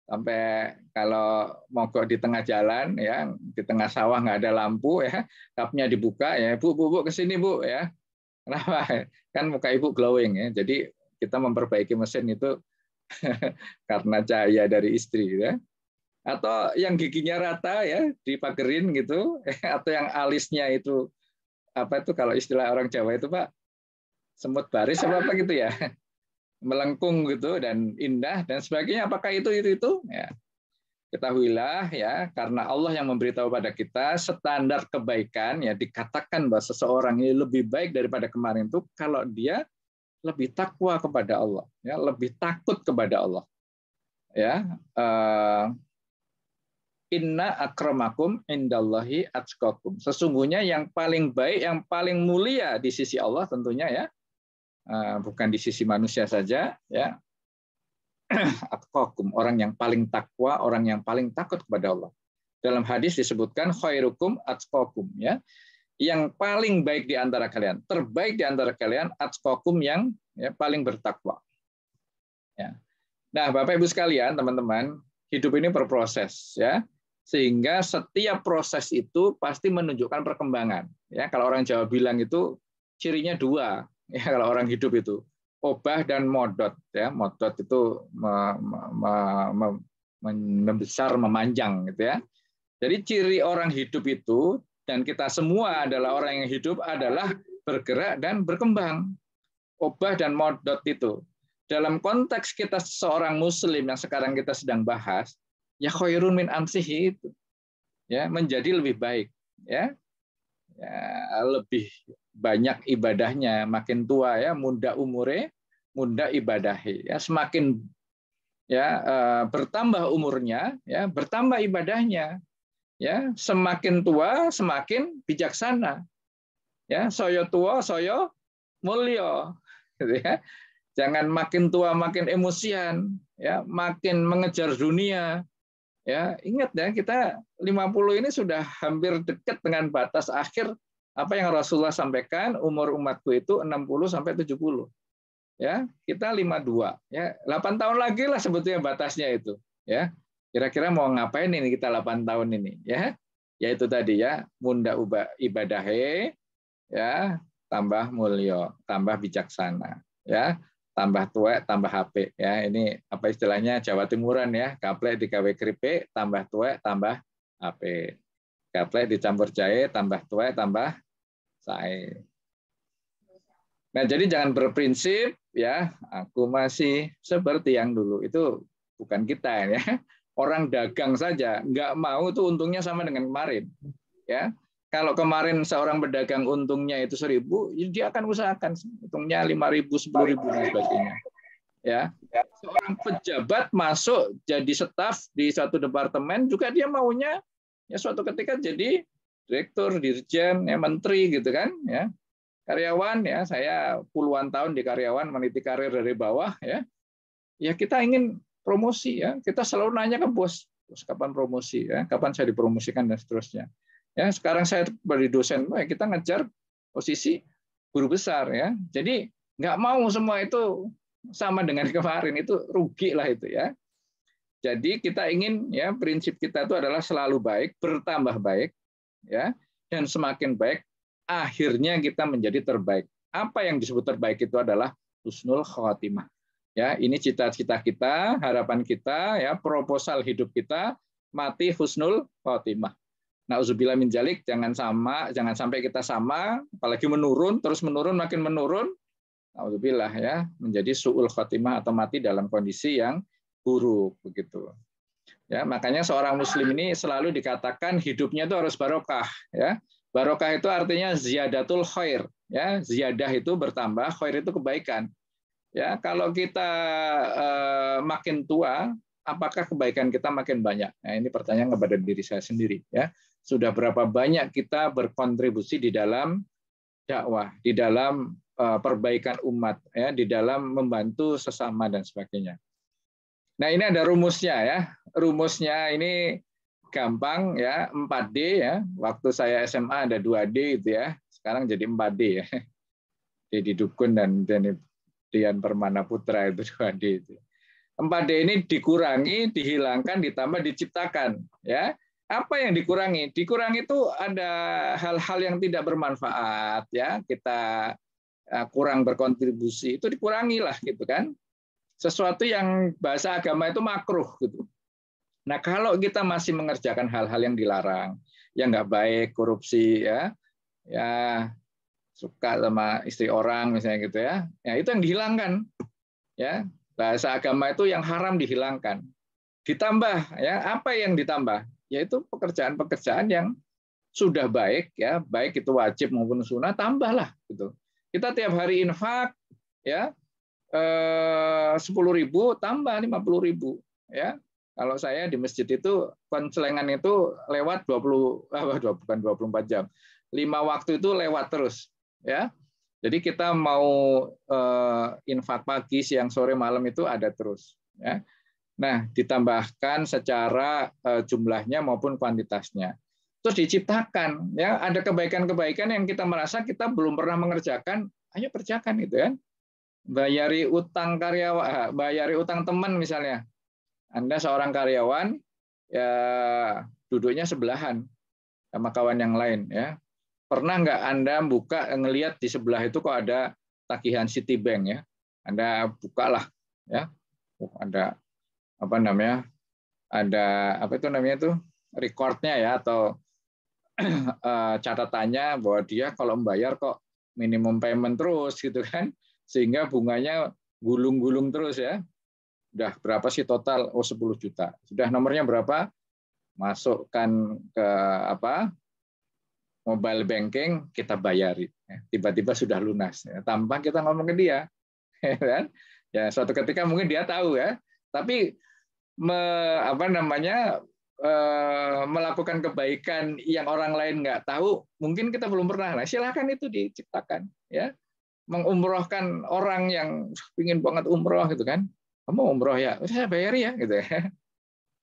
Sampai kalau mogok di tengah jalan, ya, di tengah sawah nggak ada lampu, ya, kapnya dibuka, ya, bu ke sini bu, ya. Kenapa? Kan muka ibu glowing, ya. Jadi kita memperbaiki mesin itu karena cahaya dari istri, ya. Atau yang giginya rata ya dipagerin gitu, atau yang alisnya itu apa itu kalau istilah orang Jawa itu Pak, semut baris apa gitu ya, melengkung gitu dan indah dan sebagainya. Apakah itu? Ya, ketahuilah ya, karena Allah yang memberitahu pada kita standar kebaikan, ya dikatakan bahwa seseorang ini lebih baik daripada kemarin itu kalau dia lebih takwa kepada Allah, ya lebih takut kepada Allah, ya. Inna akramakum indallahi atqakum. Sesungguhnya yang paling baik, yang paling mulia di sisi Allah tentunya ya, bukan di sisi manusia saja ya. Atqakum, orang yang paling takwa, orang yang paling takut kepada Allah. Dalam hadis disebutkan khairukum atqakum ya. Yang paling baik di antara kalian, terbaik di antara kalian atqakum yang ya, paling bertakwa. Ya. Nah, Bapak Ibu sekalian, teman-teman, hidup ini berproses ya. Sehingga setiap proses itu pasti menunjukkan perkembangan. Ya, kalau orang Jawa bilang itu cirinya dua. Ya, kalau orang hidup itu obah dan modot. Ya, modot itu membesar, memanjang, gitu ya. Jadi ciri orang hidup itu dan kita semua adalah orang yang hidup adalah bergerak dan berkembang. Obah dan modot itu. Dalam konteks kita seorang Muslim yang sekarang kita sedang bahas. Ya khairun min amsihi itu ya menjadi lebih baik ya lebih banyak ibadahnya, makin tua ya muda umure muda ibadahi ya, semakin ya bertambah umurnya ya bertambah ibadahnya ya, semakin tua semakin bijaksana ya, soyo tua soyo mulya gitu ya. Jangan makin tua makin emosian ya, makin mengejar dunia. Ya, ingat ya, kita 50 ini sudah hampir dekat dengan batas akhir apa yang Rasulullah sampaikan, umur umatku itu 60 sampai 70. Ya, kita 52, ya. 8 tahun lagi lah sebetulnya batasnya itu, ya. Kira-kira mau ngapain ini kita 8 tahun ini, ya? Yaitu tadi ya, munda ibadahe, ya, tambah mulya, tambah bijaksana, ya. Tambah tua, tambah HP. Ya, ini apa istilahnya Jawa Timuran ya. Gaplek digawe keripik, tambah tua, tambah HP. Gaplek dicampur jahe, tambah tua, tambah sae. Nah, jadi jangan berprinsip ya, aku masih seperti yang dulu. Itu bukan kita ya. Orang dagang saja nggak mau tuh untungnya sama dengan kemarin. Ya. Kalau kemarin seorang pedagang untungnya itu 1.000, dia akan usahakan untungnya 5.000, 10.000 dan sebagainya. Ya, seorang pejabat masuk jadi staf di satu departemen juga dia maunya ya suatu ketika jadi direktur, dirjen, ya menteri gitu kan. Ya, karyawan ya saya puluhan tahun di karyawan meniti karir dari bawah ya. Ya kita ingin promosi ya, kita selalu nanya ke bos, kapan promosi ya, kapan saya dipromosikan dan seterusnya. Ya, sekarang saya sebagai dosen, kita ngejar posisi guru besar ya. Jadi nggak mau semua itu sama dengan kemarin, itu rugi lah itu ya. Jadi kita ingin ya prinsip kita itu adalah selalu baik, bertambah baik ya, dan semakin baik akhirnya kita menjadi terbaik. Apa yang disebut terbaik itu adalah husnul khatimah. Ya, ini cita-cita kita, harapan kita ya, proposal hidup kita mati husnul khatimah. Nauzubillah min dzalik, jangan sampai kita sama, apalagi menurun, terus menurun, makin menurun, Alhamdulillah ya, menjadi su'ul khotimah atau mati dalam kondisi yang buruk begitu. Ya, makanya seorang muslim ini selalu dikatakan hidupnya itu harus barokah ya. Barokah itu artinya ziyadatul khair ya. Ziyadah itu bertambah, khair itu kebaikan. Ya, kalau kita makin tua, apakah kebaikan kita makin banyak? Nah, ini pertanyaan kepada diri saya sendiri ya. Sudah berapa banyak kita berkontribusi di dalam dakwah, di dalam perbaikan umat ya, di dalam membantu sesama dan sebagainya. Nah, ini ada rumusnya ya. Rumusnya ini gampang ya, 4D ya. Waktu saya SMA ada 2D itu ya. Sekarang jadi 4D ya. Dedi Dukun dan Dian Permana Putra itu 2D itu. 4D ini dikurangi, dihilangkan, ditambah, diciptakan ya. Apa yang dikurangi? Dikurangi itu ada hal-hal yang tidak bermanfaat ya. Kita kurang berkontribusi, itu dikurangilah gitu kan. Sesuatu yang bahasa agama itu makruh gitu. Nah, kalau kita masih mengerjakan hal-hal yang dilarang, yang nggak baik, korupsi ya, suka sama istri orang misalnya gitu ya, itu yang dihilangkan ya. Bahasa agama itu yang haram dihilangkan. Ditambah ya, apa yang ditambah? Yaitu pekerjaan-pekerjaan yang sudah baik ya, baik itu wajib maupun sunnah, tambahlah gitu. Kita tiap hari infak ya, 10.000 tambah 50.000 ya. Kalau saya di masjid itu konselengan itu lewat 24 jam. 5 waktu itu lewat terus ya. Jadi kita mau infak pagi, siang, sore, malam itu ada terus ya. Nah, ditambahkan secara jumlahnya maupun kuantitasnya. Terus diciptakan ya, ada kebaikan-kebaikan yang kita merasa kita belum pernah mengerjakan, ayo kerjakan gitu kan. Bayari utang karyawan, bayari utang teman misalnya. Anda seorang karyawan ya, duduknya sebelahan sama kawan yang lain ya. Pernah nggak Anda buka ngelihat di sebelah itu kok ada tagihan Citibank ya? Anda bukalah ya. Ada apa namanya? Ada apa itu namanya itu? Recordnya ya, atau catatannya bahwa dia kalau membayar kok minimum payment terus gitu kan, sehingga bunganya gulung-gulung terus ya. Udah berapa sih total? Oh, 10 juta. Sudah nomornya berapa? Masukkan ke mobile banking, kita bayari. Tiba-tiba sudah lunas ya, tanpa kita ngomong ke dia. Ya, suatu ketika mungkin dia tahu ya, tapi melakukan kebaikan yang orang lain nggak tahu, mungkin kita belum pernah. Nah, silakan itu diciptakan ya. Mengumrohkan orang yang ingin banget umroh gitu kan, kamu umroh ya, saya bayar ya gitu ya.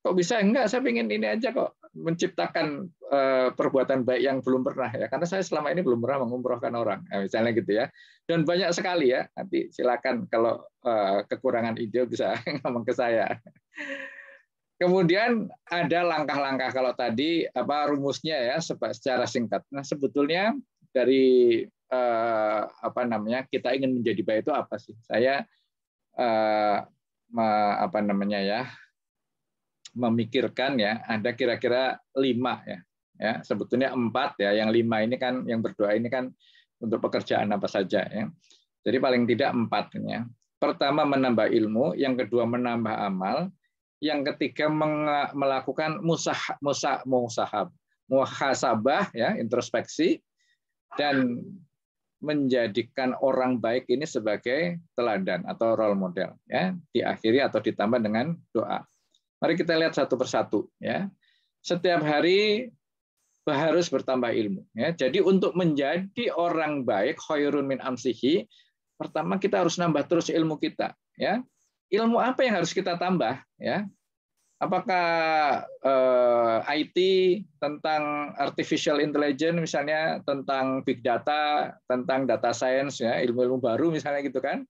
Kok bisa? Enggak, saya ingin ini aja kok, menciptakan perbuatan baik yang belum pernah ya, karena saya selama ini belum pernah mengumrohkan orang, misalnya gitu ya. Dan banyak sekali ya, nanti silakan kalau kekurangan ide bisa ngomong ke saya. Kemudian ada langkah-langkah, kalau tadi rumusnya ya secara singkat. Nah, sebetulnya dari kita ingin menjadi baik itu apa sih? Saya memikirkan ya, ada kira-kira 5 ya. Ya, sebetulnya 4 ya. Yang 5 ini kan, yang berdoa ini kan untuk pekerjaan apa saja ya. Jadi paling tidak 4 ya. Pertama menambah ilmu, yang kedua menambah amal, yang ketiga melakukan muhasabah ya, introspeksi, dan menjadikan orang baik ini sebagai teladan atau role model ya, diakhiri atau ditambah dengan doa. Mari kita lihat satu persatu ya. Setiap hari harus bertambah ilmu ya. Jadi untuk menjadi orang baik, khairun min amsihi, pertama kita harus nambah terus ilmu kita ya. Ilmu apa yang harus kita tambah ya? Apakah IT tentang artificial intelligence misalnya, tentang big data, tentang data science ya, ilmu-ilmu baru misalnya gitu kan.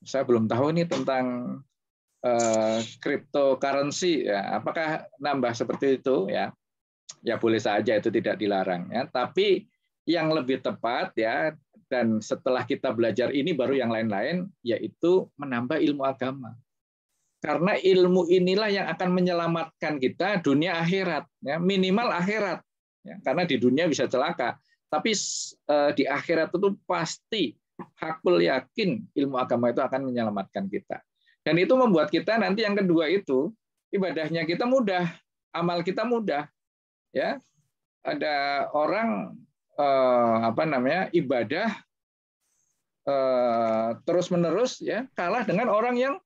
Saya belum tahu nih tentang cryptocurrency ya. Apakah nambah seperti itu ya? Ya boleh saja, itu tidak dilarang ya. Tapi yang lebih tepat ya, dan setelah kita belajar ini baru yang lain-lain, yaitu menambah ilmu agama. Karena ilmu inilah yang akan menyelamatkan kita dunia akhirat, ya, minimal akhirat. Ya, karena di dunia bisa celaka, tapi di akhirat itu pasti hakul yakin ilmu agama itu akan menyelamatkan kita. Dan itu membuat kita nanti yang kedua itu ibadahnya kita mudah, amal kita mudah. Ya, ada orang ibadah terus menerus ya kalah dengan orang yang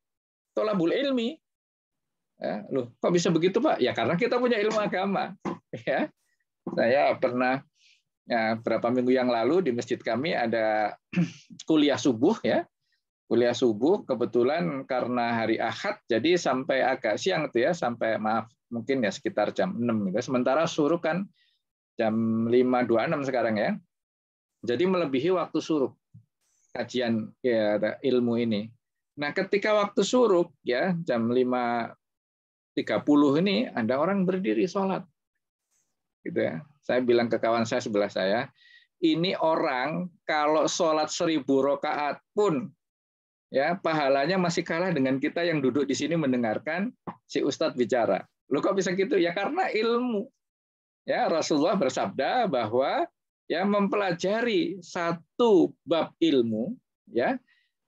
tholabul ilmi. Ya, loh, kok bisa begitu Pak? Ya karena kita punya ilmu agama. Ya, saya pernah berapa minggu yang lalu di masjid kami ada kuliah subuh ya. Kuliah subuh kebetulan karena hari Ahad jadi sampai agak siang itu ya, sampai mungkin ya sekitar jam 6 gitu. Sementara suruh kan jam 5.26 sekarang ya. Jadi melebihi waktu suruh kajian ya ilmu ini. Nah, ketika waktu suruh ya jam 5.30 ini ada orang berdiri sholat. Gitu ya. Saya bilang ke kawan saya sebelah saya, ini orang kalau sholat 1000 rakaat pun ya pahalanya masih kalah dengan kita yang duduk di sini mendengarkan si ustadz bicara. Loh kok bisa gitu? Ya karena ilmu. Ya, Rasulullah bersabda bahwa ya mempelajari satu bab ilmu ya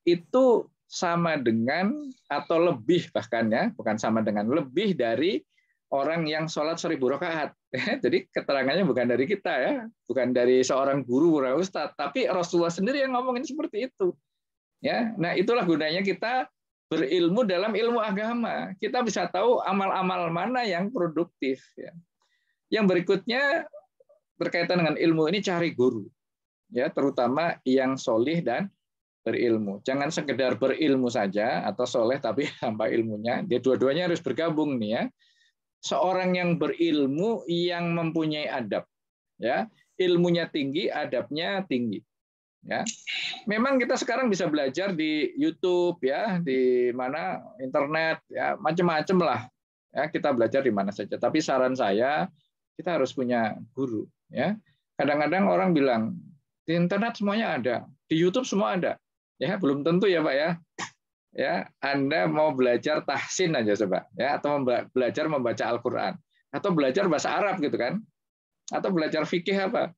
itu sama dengan atau lebih bahkan ya, bukan sama dengan, lebih dari orang yang sholat 1000 rakaat. Jadi keterangannya bukan dari kita ya, bukan dari seorang guru, seorang ustadz, tapi Rasulullah sendiri yang ngomongin seperti itu. Ya, nah itulah gunanya kita berilmu dalam ilmu agama. Kita bisa tahu amal-amal mana yang produktif. Ya. Yang berikutnya berkaitan dengan ilmu ini cari guru, ya terutama yang solih dan berilmu. Jangan sekedar berilmu saja atau soleh tapi tanpa ilmunya. Dia dua-duanya harus bergabung nih ya. Seorang yang berilmu yang mempunyai adab, ya ilmunya tinggi, adabnya tinggi. Ya, memang kita sekarang bisa belajar di YouTube ya, di mana internet ya macam-macam lah. Ya kita belajar di mana saja. Tapi saran saya kita harus punya guru. Ya, kadang-kadang orang bilang di internet semuanya ada, di YouTube semua ada. Ya, belum tentu ya Pak ya. Ya, Anda mau belajar tahsin aja coba, ya, atau belajar membaca Al-Quran, atau belajar bahasa Arab gitu kan, atau belajar fikih apa.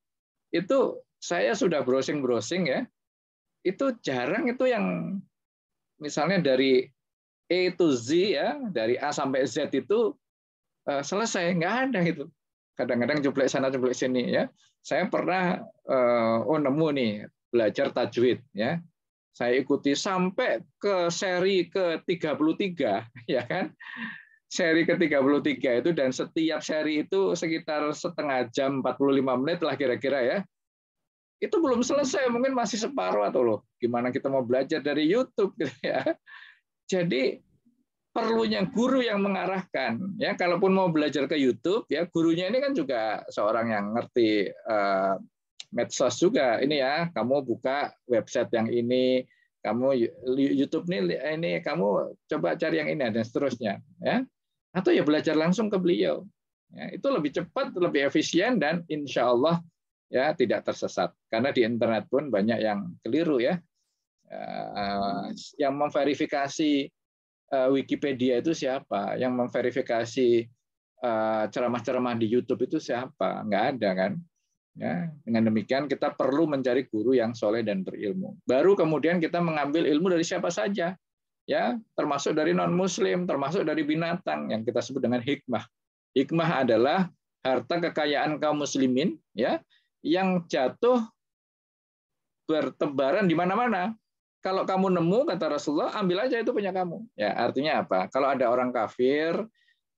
Itu saya sudah browsing ya. Itu jarang itu yang misalnya dari A to Z ya, dari A sampai Z itu selesai, nggak ada itu. Kadang-kadang cuplek sana cuplek sini ya. Saya pernah nemu nih belajar tajwid ya. Saya ikuti sampai ke seri ke-33 ya kan. Seri ke-33 itu dan setiap seri itu sekitar setengah jam 45 menit lah kira-kira ya. Itu belum selesai, mungkin masih separuh atau loh. Gimana kita mau belajar dari YouTube gitu ya. Jadi perlunya guru yang mengarahkan ya, kalaupun mau belajar ke YouTube ya gurunya ini kan juga seorang yang ngerti medsos juga. Ini ya, kamu buka website yang ini, kamu YouTube ini kamu coba cari yang ini dan seterusnya ya. Atau ya belajar langsung ke beliau. Ya, itu lebih cepat, lebih efisien dan insya Allah ya tidak tersesat. Karena di internet pun banyak yang keliru ya. Yang memverifikasi Wikipedia itu siapa? Yang memverifikasi ceramah-ceramah di YouTube itu siapa? Nggak ada kan? Ya, dengan demikian kita perlu mencari guru yang soleh dan berilmu. Baru kemudian kita mengambil ilmu dari siapa saja, ya, termasuk dari non Muslim, termasuk dari binatang yang kita sebut dengan hikmah. Hikmah adalah harta kekayaan kaum muslimin, ya, yang jatuh bertebaran di mana-mana. Kalau kamu nemu, kata Rasulullah, ambil aja itu punya kamu. Ya, artinya apa? Kalau ada orang kafir,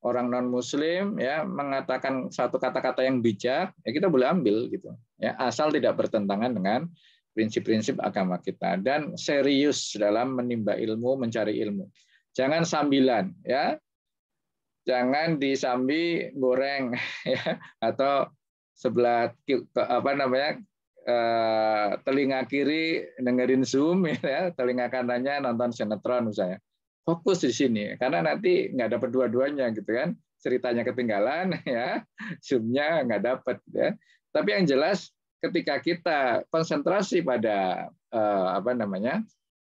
orang non muslim ya mengatakan satu kata-kata yang bijak, ya kita boleh ambil gitu. Ya, asal tidak bertentangan dengan prinsip-prinsip agama kita dan serius dalam menimba ilmu, mencari ilmu. Jangan sambilan ya. Jangan disambi goreng ya atau sebelah telinga kiri dengerin Zoom ya, telinga kanannya nonton sinetron misalnya. Fokus di sini karena nanti nggak dapat dua-duanya gitu kan, ceritanya ketinggalan ya, Zoom-nya nggak dapat ya. Tapi yang jelas ketika kita konsentrasi pada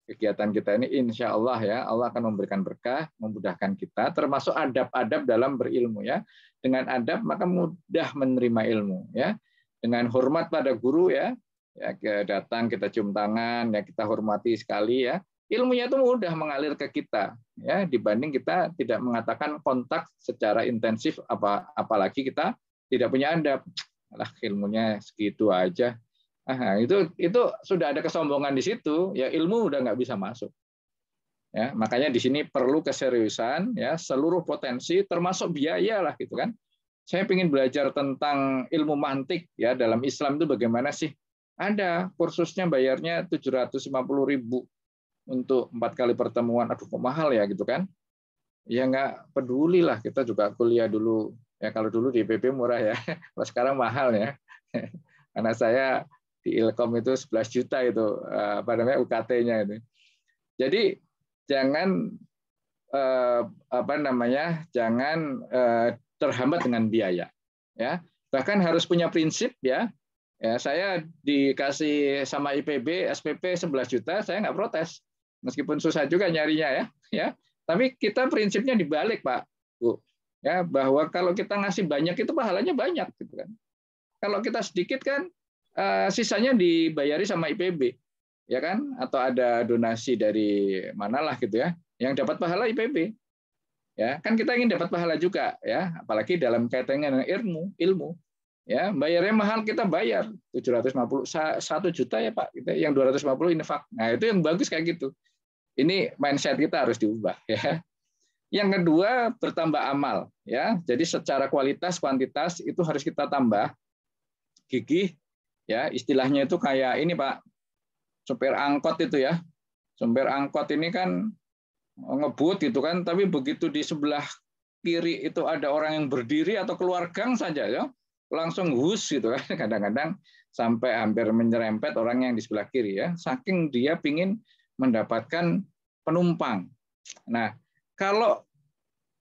kegiatan kita ini, insya Allah ya Allah akan memberikan berkah, memudahkan kita, termasuk adab-adab dalam berilmu ya. Dengan adab maka mudah menerima ilmu ya. Dengan hormat pada guru ya, ya datang kita cium tangan, ya kita hormati sekali ya. Ilmunya itu mudah mengalir ke kita ya dibanding kita tidak mengatakan kontak secara intensif apalagi kita tidak punya adab. Lah ilmunya segitu aja. Itu sudah ada kesombongan di situ, ya ilmu udah nggak bisa masuk. Ya, makanya di sini perlu keseriusan ya, seluruh potensi termasuk biaya lah gitu kan. Saya ingin belajar tentang ilmu mantik ya dalam Islam itu bagaimana sih? Ada kursusnya bayarnya 750.000 untuk 4 kali pertemuan. Aduh kok mahal ya gitu kan? Ya nggak peduli lah, kita juga kuliah dulu. Ya kalau dulu di IPB murah ya, kalau sekarang mahal ya. Karena saya di Ilkom itu 11 juta itu apa namanya UKT-nya itu. Jadi jangan jangan terhambat dengan biaya. Ya, bahkan harus punya prinsip ya. Ya saya dikasih sama IPB SPP 11 juta, saya nggak protes. Meskipun susah juga nyarinya ya. Tapi kita prinsipnya dibalik, Pak, Bu. Ya, bahwa kalau kita ngasih banyak itu pahalanya banyak gitu kan. Kalau kita sedikit kan sisanya dibayari sama IPB. Ya kan? Atau ada donasi dari manalah gitu ya. Yang dapat pahala IPB. Ya, kan kita ingin dapat pahala juga ya, apalagi dalam kaitannya dengan ilmu. Ya, bayarnya mahal kita bayar 750 1 juta ya Pak, yang 250 infak. Nah, itu yang bagus kayak gitu. Ini mindset kita harus diubah ya. Yang kedua, bertambah amal ya. Jadi secara kualitas kuantitas itu harus kita tambah gigih ya. Istilahnya itu kayak ini Pak, sopir angkot itu ya. Sopir angkot ini kan ngebut gitu kan, tapi begitu di sebelah kiri itu ada orang yang berdiri atau keluar gang saja ya, langsung hus gitu kan. Kadang-kadang sampai hampir menyerempet orang yang di sebelah kiri ya. Saking dia pingin mendapatkan penumpang. Nah, kalau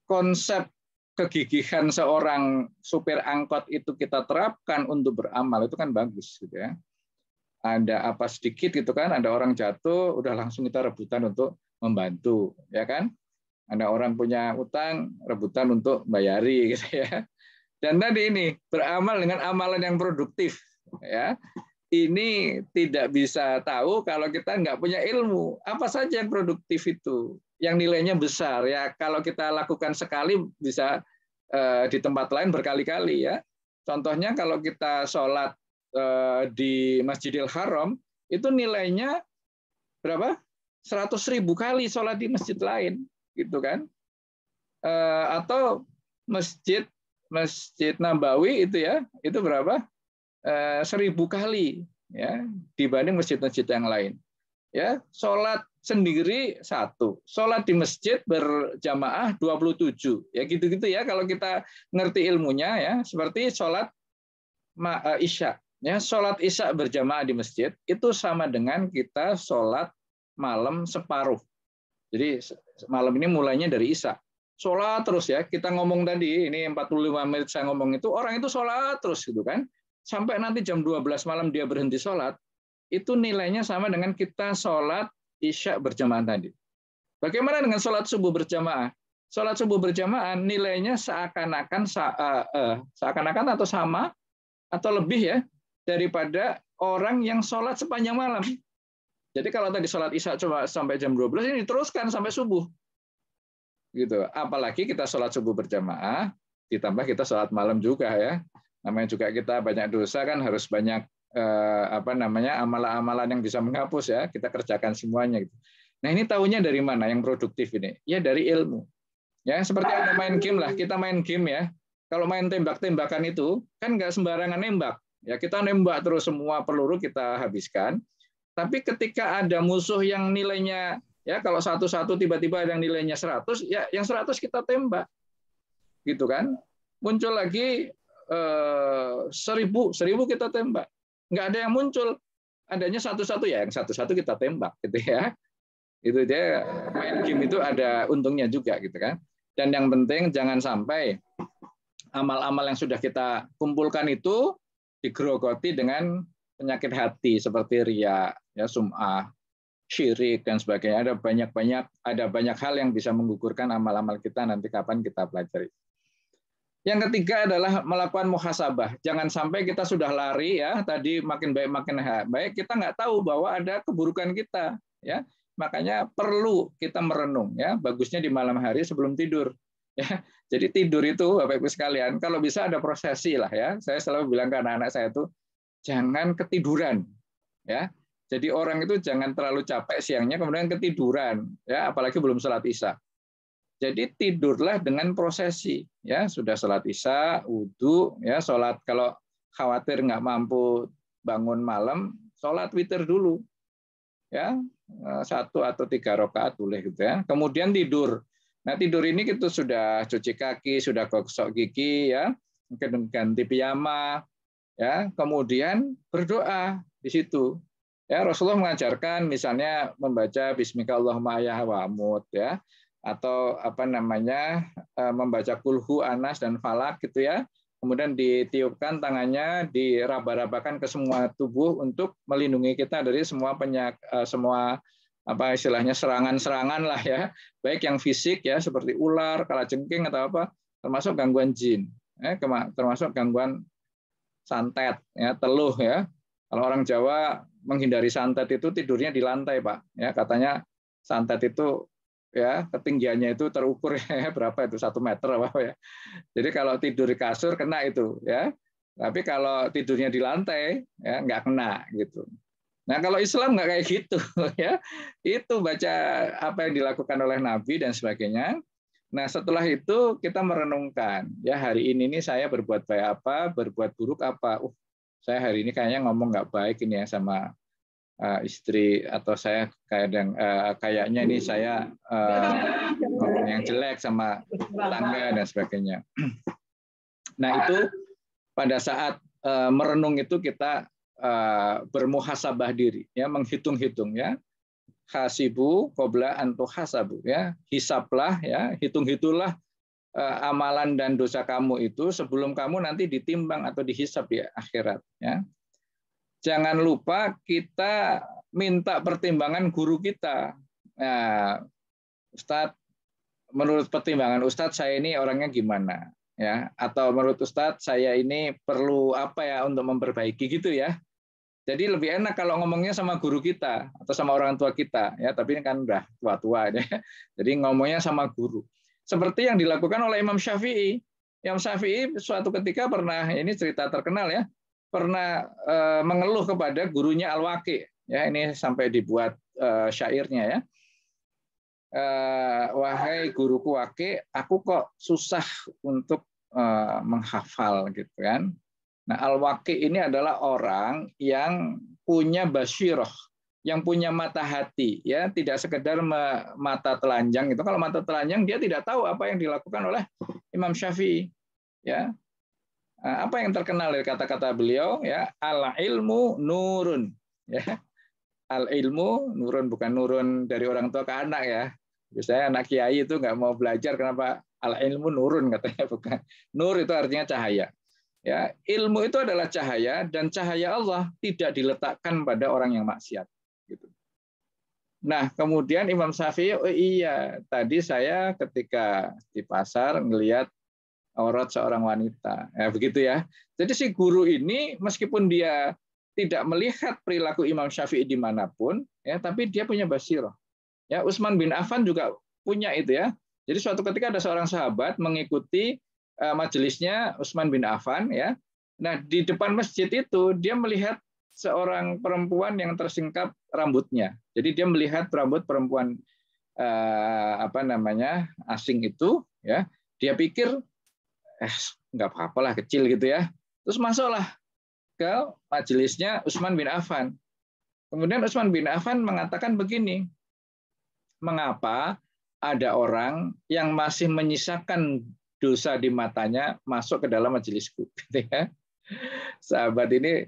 konsep kegigihan seorang supir angkot itu kita terapkan untuk beramal itu kan bagus gitu ya. Ada apa sedikit gitu kan, ada orang jatuh, udah langsung kita rebutan untuk membantu, ya kan? Ada orang punya utang, rebutan untuk bayari gitu ya. Dan tadi ini beramal dengan amalan yang produktif ya. Ini tidak bisa tahu kalau kita nggak punya ilmu. Apa saja yang produktif itu, yang nilainya besar ya. Kalau kita lakukan sekali bisa di tempat lain berkali-kali ya. Contohnya kalau kita sholat di Masjidil Haram itu nilainya berapa? 100.000 kali sholat di masjid lain, gitu kan? Atau Masjid Nabawi itu ya, itu berapa? 1.000 kali ya dibanding masjid-masjid yang lain. Ya, sholat sendiri 1, sholat di masjid berjamaah 27. Ya gitu-gitu ya kalau kita ngerti ilmunya ya, seperti sholat Isya. Ya, sholat Isya berjamaah di masjid itu sama dengan kita sholat malam separuh. Jadi malam ini mulainya dari Isya. Sholat terus ya, kita ngomong tadi, ini 45 menit saya ngomong itu, orang itu sholat terus gitu kan. Sampai nanti jam 12 malam dia berhenti sholat, itu nilainya sama dengan kita sholat Isya berjamaah tadi. Bagaimana dengan sholat subuh berjamaah? Sholat subuh berjamaah nilainya seakan-akan atau sama, atau lebih ya, daripada orang yang sholat sepanjang malam. Jadi kalau tadi sholat Isya cuma sampai jam 12, ini diteruskan sampai subuh. Gitu. Apalagi kita sholat subuh berjamaah, ditambah kita sholat malam juga ya. Namanya juga kita banyak dosa kan, harus banyak amalan-amalan yang bisa menghapus ya. Kita kerjakan semuanya gitu. Nah ini tahunya dari mana yang produktif ini? Ya dari ilmu. Ya seperti ada main game lah, kita main game ya. Kalau main tembak-tembakan itu kan nggak sembarangan nembak. Ya kita nembak terus semua peluru kita habiskan. Tapi ketika ada musuh yang nilainya ya kalau satu-satu tiba-tiba ada yang nilainya 100, ya yang 100 kita tembak. Gitu kan? Muncul lagi 1.000 kita tembak. Nggak ada yang muncul. Adanya satu-satu ya, yang satu-satu kita tembak gitu ya. Itu dia main game itu ada untungnya juga gitu kan. Dan yang penting jangan sampai amal-amal yang sudah kita kumpulkan itu digerogoti dengan penyakit hati seperti riya, ya sum'ah, syirik dan sebagainya. Ada banyak hal yang bisa menggugurkan amal-amal kita nanti kapan kita pelajari. Yang ketiga adalah melakukan muhasabah. Jangan sampai kita sudah lari ya, tadi makin baik makin baik, kita nggak tahu bahwa ada keburukan kita ya. Makanya perlu kita merenung ya, bagusnya di malam hari sebelum tidur. Ya, jadi tidur itu Bapak Ibu sekalian, kalau bisa ada prosesi lah ya. Saya selalu bilang ke anak-anak saya itu jangan ketiduran ya. Jadi orang itu jangan terlalu capek siangnya kemudian ketiduran ya, apalagi belum sholat isya. Jadi tidurlah dengan prosesi, ya sudah sholat isya, wudhu, ya sholat kalau khawatir nggak mampu bangun malam, sholat witir dulu, ya 1 atau 3 rakaat boleh gitu ya. Kemudian tidur. Nah tidur ini kita sudah cuci kaki, sudah gosok gigi, ya, mungkin ganti piyama, ya, kemudian berdoa di situ. Ya Rasulullah mengajarkan misalnya membaca Bismillahirrahmanirrahim ya wa amut, ya. Atau apa namanya membaca kulhu, anas dan falak gitu ya, kemudian ditiupkan tangannya, diraba-rabakan ke semua tubuh untuk melindungi kita dari semua semua apa istilahnya serangan-serangan lah ya, baik yang fisik ya seperti ular, kalajengking atau apa, termasuk gangguan jin, termasuk gangguan santet ya, teluh ya. Kalau orang Jawa menghindari santet itu tidurnya di lantai Pak ya, katanya santet itu ya ketinggiannya itu terukur ya berapa itu 1 meter apa ya. Jadi kalau tidur di kasur kena itu ya. Tapi kalau tidurnya di lantai ya nggak kena gitu. Nah kalau Islam nggak kayak gitu ya. Itu baca apa yang dilakukan oleh Nabi dan sebagainya. Nah setelah itu kita merenungkan ya hari ini nih saya berbuat baik apa, berbuat buruk apa. Saya hari ini kayaknya ngomong nggak baik ini ya sama istri, atau saya kayaknya ini saya ngomong yang jelek sama tetangga dan sebagainya. Nah itu pada saat merenung itu kita bermuhasabah diri, ya menghitung-hitung ya. Hasibu qabla an tuhasabu ya, hisablah ya, hitung-hitunglah amalan dan dosa kamu itu sebelum kamu nanti ditimbang atau dihisab di akhirat ya. Jangan lupa kita minta pertimbangan guru kita. Nah, Ustadz, menurut pertimbangan Ustadz saya ini orangnya gimana? Ya, atau menurut Ustadz saya ini perlu apa ya untuk memperbaiki gitu ya. Jadi lebih enak kalau ngomongnya sama guru kita atau sama orang tua kita ya, tapi ini kan udah tua-tua ya. Jadi ngomongnya sama guru. Seperti yang dilakukan oleh Imam Syafi'i. Imam Syafi'i suatu ketika pernah, ini cerita terkenal ya, pernah mengeluh kepada gurunya Al-Waqi, ya ini sampai dibuat syairnya ya. Wahai guruku Waqi, aku kok susah untuk menghafal gitu kan. Nah Al-Waqi ini adalah orang yang punya basyirah, yang punya mata hati, ya tidak sekedar mata telanjang itu. Kalau mata telanjang dia tidak tahu apa yang dilakukan oleh Imam Syafi'i, ya. Apa yang terkenal dari kata-kata beliau ya, al ilmu nurun ya, al ilmu nurun, bukan nurun dari orang tua ke anak ya. Biasanya anak kiai itu nggak mau belajar, kenapa al ilmu nurun katanya, bukan. Nur itu artinya cahaya ya, ilmu itu adalah cahaya dan cahaya Allah tidak diletakkan pada orang yang maksiat gitu. Nah kemudian Imam Syafi'i, oh iya tadi saya ketika di pasar ngelihat aurat seorang wanita, ya begitu ya. Jadi si guru ini meskipun dia tidak melihat perilaku Imam Syafi'i dimanapun, ya, tapi dia punya basirah. Ya, Utsman bin Affan juga punya itu ya. Jadi suatu ketika ada seorang sahabat mengikuti majelisnya Utsman bin Affan, ya. Nah di depan masjid itu dia melihat seorang perempuan yang tersingkap rambutnya. Jadi dia melihat rambut perempuan apa namanya asing itu, ya. Dia pikir nggak apa-apa lah kecil gitu ya. Terus masuklah ke majelisnya Utsman bin Affan. Kemudian Utsman bin Affan mengatakan begini, mengapa ada orang yang masih menyisakan dosa di matanya masuk ke dalam majelisku? Gitu ya. Sahabat ini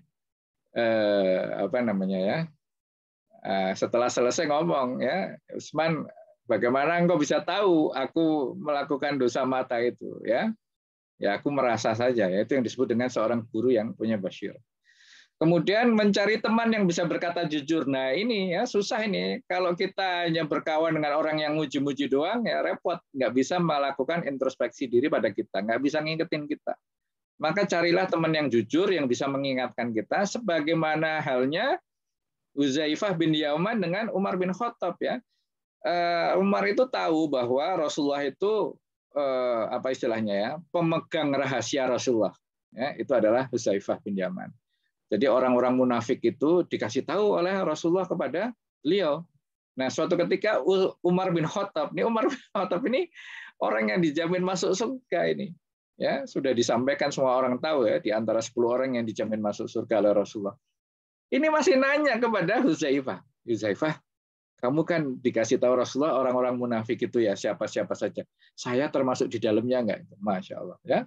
apa namanya ya? Setelah selesai ngomong ya, Utsman, bagaimana engkau bisa tahu aku melakukan dosa mata itu ya? Ya aku merasa saja, ya itu yang disebut dengan seorang guru yang punya basyir. Kemudian mencari teman yang bisa berkata jujur. Nah ini ya susah ini. Kalau kita hanya berkawan dengan orang yang muji-muji doang, ya repot. Nggak bisa melakukan introspeksi diri pada kita. Nggak bisa ngingetin kita. Maka carilah teman yang jujur, yang bisa mengingatkan kita. Sebagaimana halnya Huzaifah bin Yaman dengan Umar bin Khattab ya. Umar itu tahu bahwa Rasulullah itu apa istilahnya ya, pemegang rahasia Rasulullah. Ya, itu adalah Huzaifah bin Yaman. Jadi orang-orang munafik itu dikasih tahu oleh Rasulullah kepada beliau. Nah, suatu ketika Umar bin Khattab ini orang yang dijamin masuk surga ini. Ya, sudah disampaikan semua orang tahu ya, di antara 10 orang yang dijamin masuk surga oleh Rasulullah. Ini masih nanya kepada Huzaifah. Huzaifah, kamu kan dikasih tahu Rasulullah orang-orang munafik itu ya siapa-siapa saja. Saya termasuk di dalamnya enggak? Masya Allah. Ya.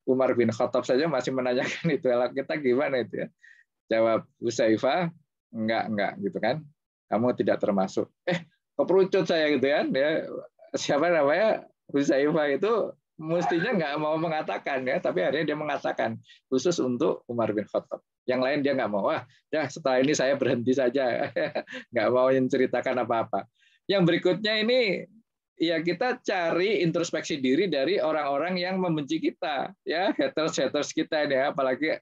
Umar bin Khattab saja masih menanyakan itu. Kita gimana itu ya? Jawab Huzaifah, enggak gitu kan. Kamu tidak termasuk. Keperucut saya gitu kan. Ya. Siapa namanya? Huzaifah itu mestinya enggak mau mengatakan ya, tapi akhirnya dia mengatakan khusus untuk Umar bin Khattab. Yang lain dia nggak mau. Wah, ya setelah ini saya berhenti saja. Nggak mau menceritakan apa-apa. Yang berikutnya ini ya kita cari introspeksi diri dari orang-orang yang membenci kita, ya haters kita ini, apalagi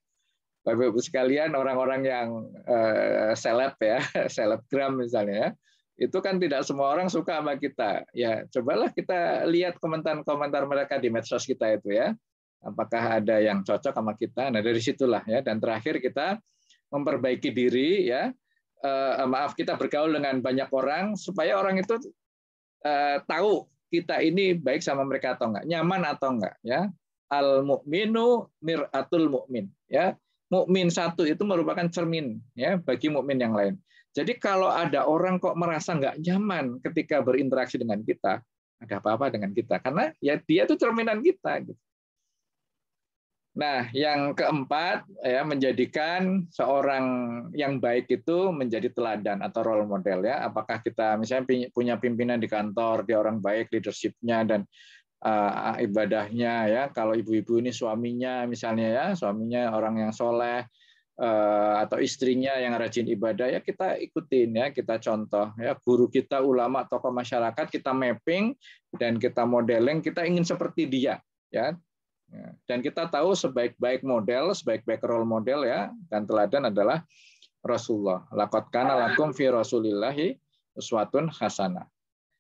Bapak Ibu sekalian orang-orang yang seleb ya, selebgram misalnya ya, itu kan tidak semua orang suka sama kita. Ya cobalah kita lihat komentar-komentar mereka di medsos kita itu ya, apakah ada yang cocok sama kita. Nah dari situlah ya, dan terakhir kita memperbaiki diri ya, kita bergaul dengan banyak orang supaya orang itu tahu kita ini baik sama mereka atau enggak, nyaman atau enggak ya. Al mukminu mir'atul mukmin ya. Mukmin satu itu merupakan cermin ya bagi mukmin yang lain. Jadi kalau ada orang kok merasa enggak nyaman ketika berinteraksi dengan kita, ada apa-apa dengan kita karena ya dia itu cerminan kita gitu. Nah, yang keempat ya, menjadikan seorang yang baik itu menjadi teladan atau role model ya. Apakah kita misalnya punya pimpinan di kantor, dia orang baik, leadership-nya dan ibadahnya ya. Kalau ibu-ibu ini suaminya misalnya ya, suaminya orang yang soleh atau istrinya yang rajin ibadah ya, kita ikutin ya, kita contoh ya. Guru kita, ulama, tokoh masyarakat kita mapping dan kita modeling, kita ingin seperti dia ya. Dan kita tahu sebaik-baik model, sebaik-baik role model ya, dan teladan adalah Rasulullah. Laqad kana lakum fi Rasulillahi uswatun hasanah.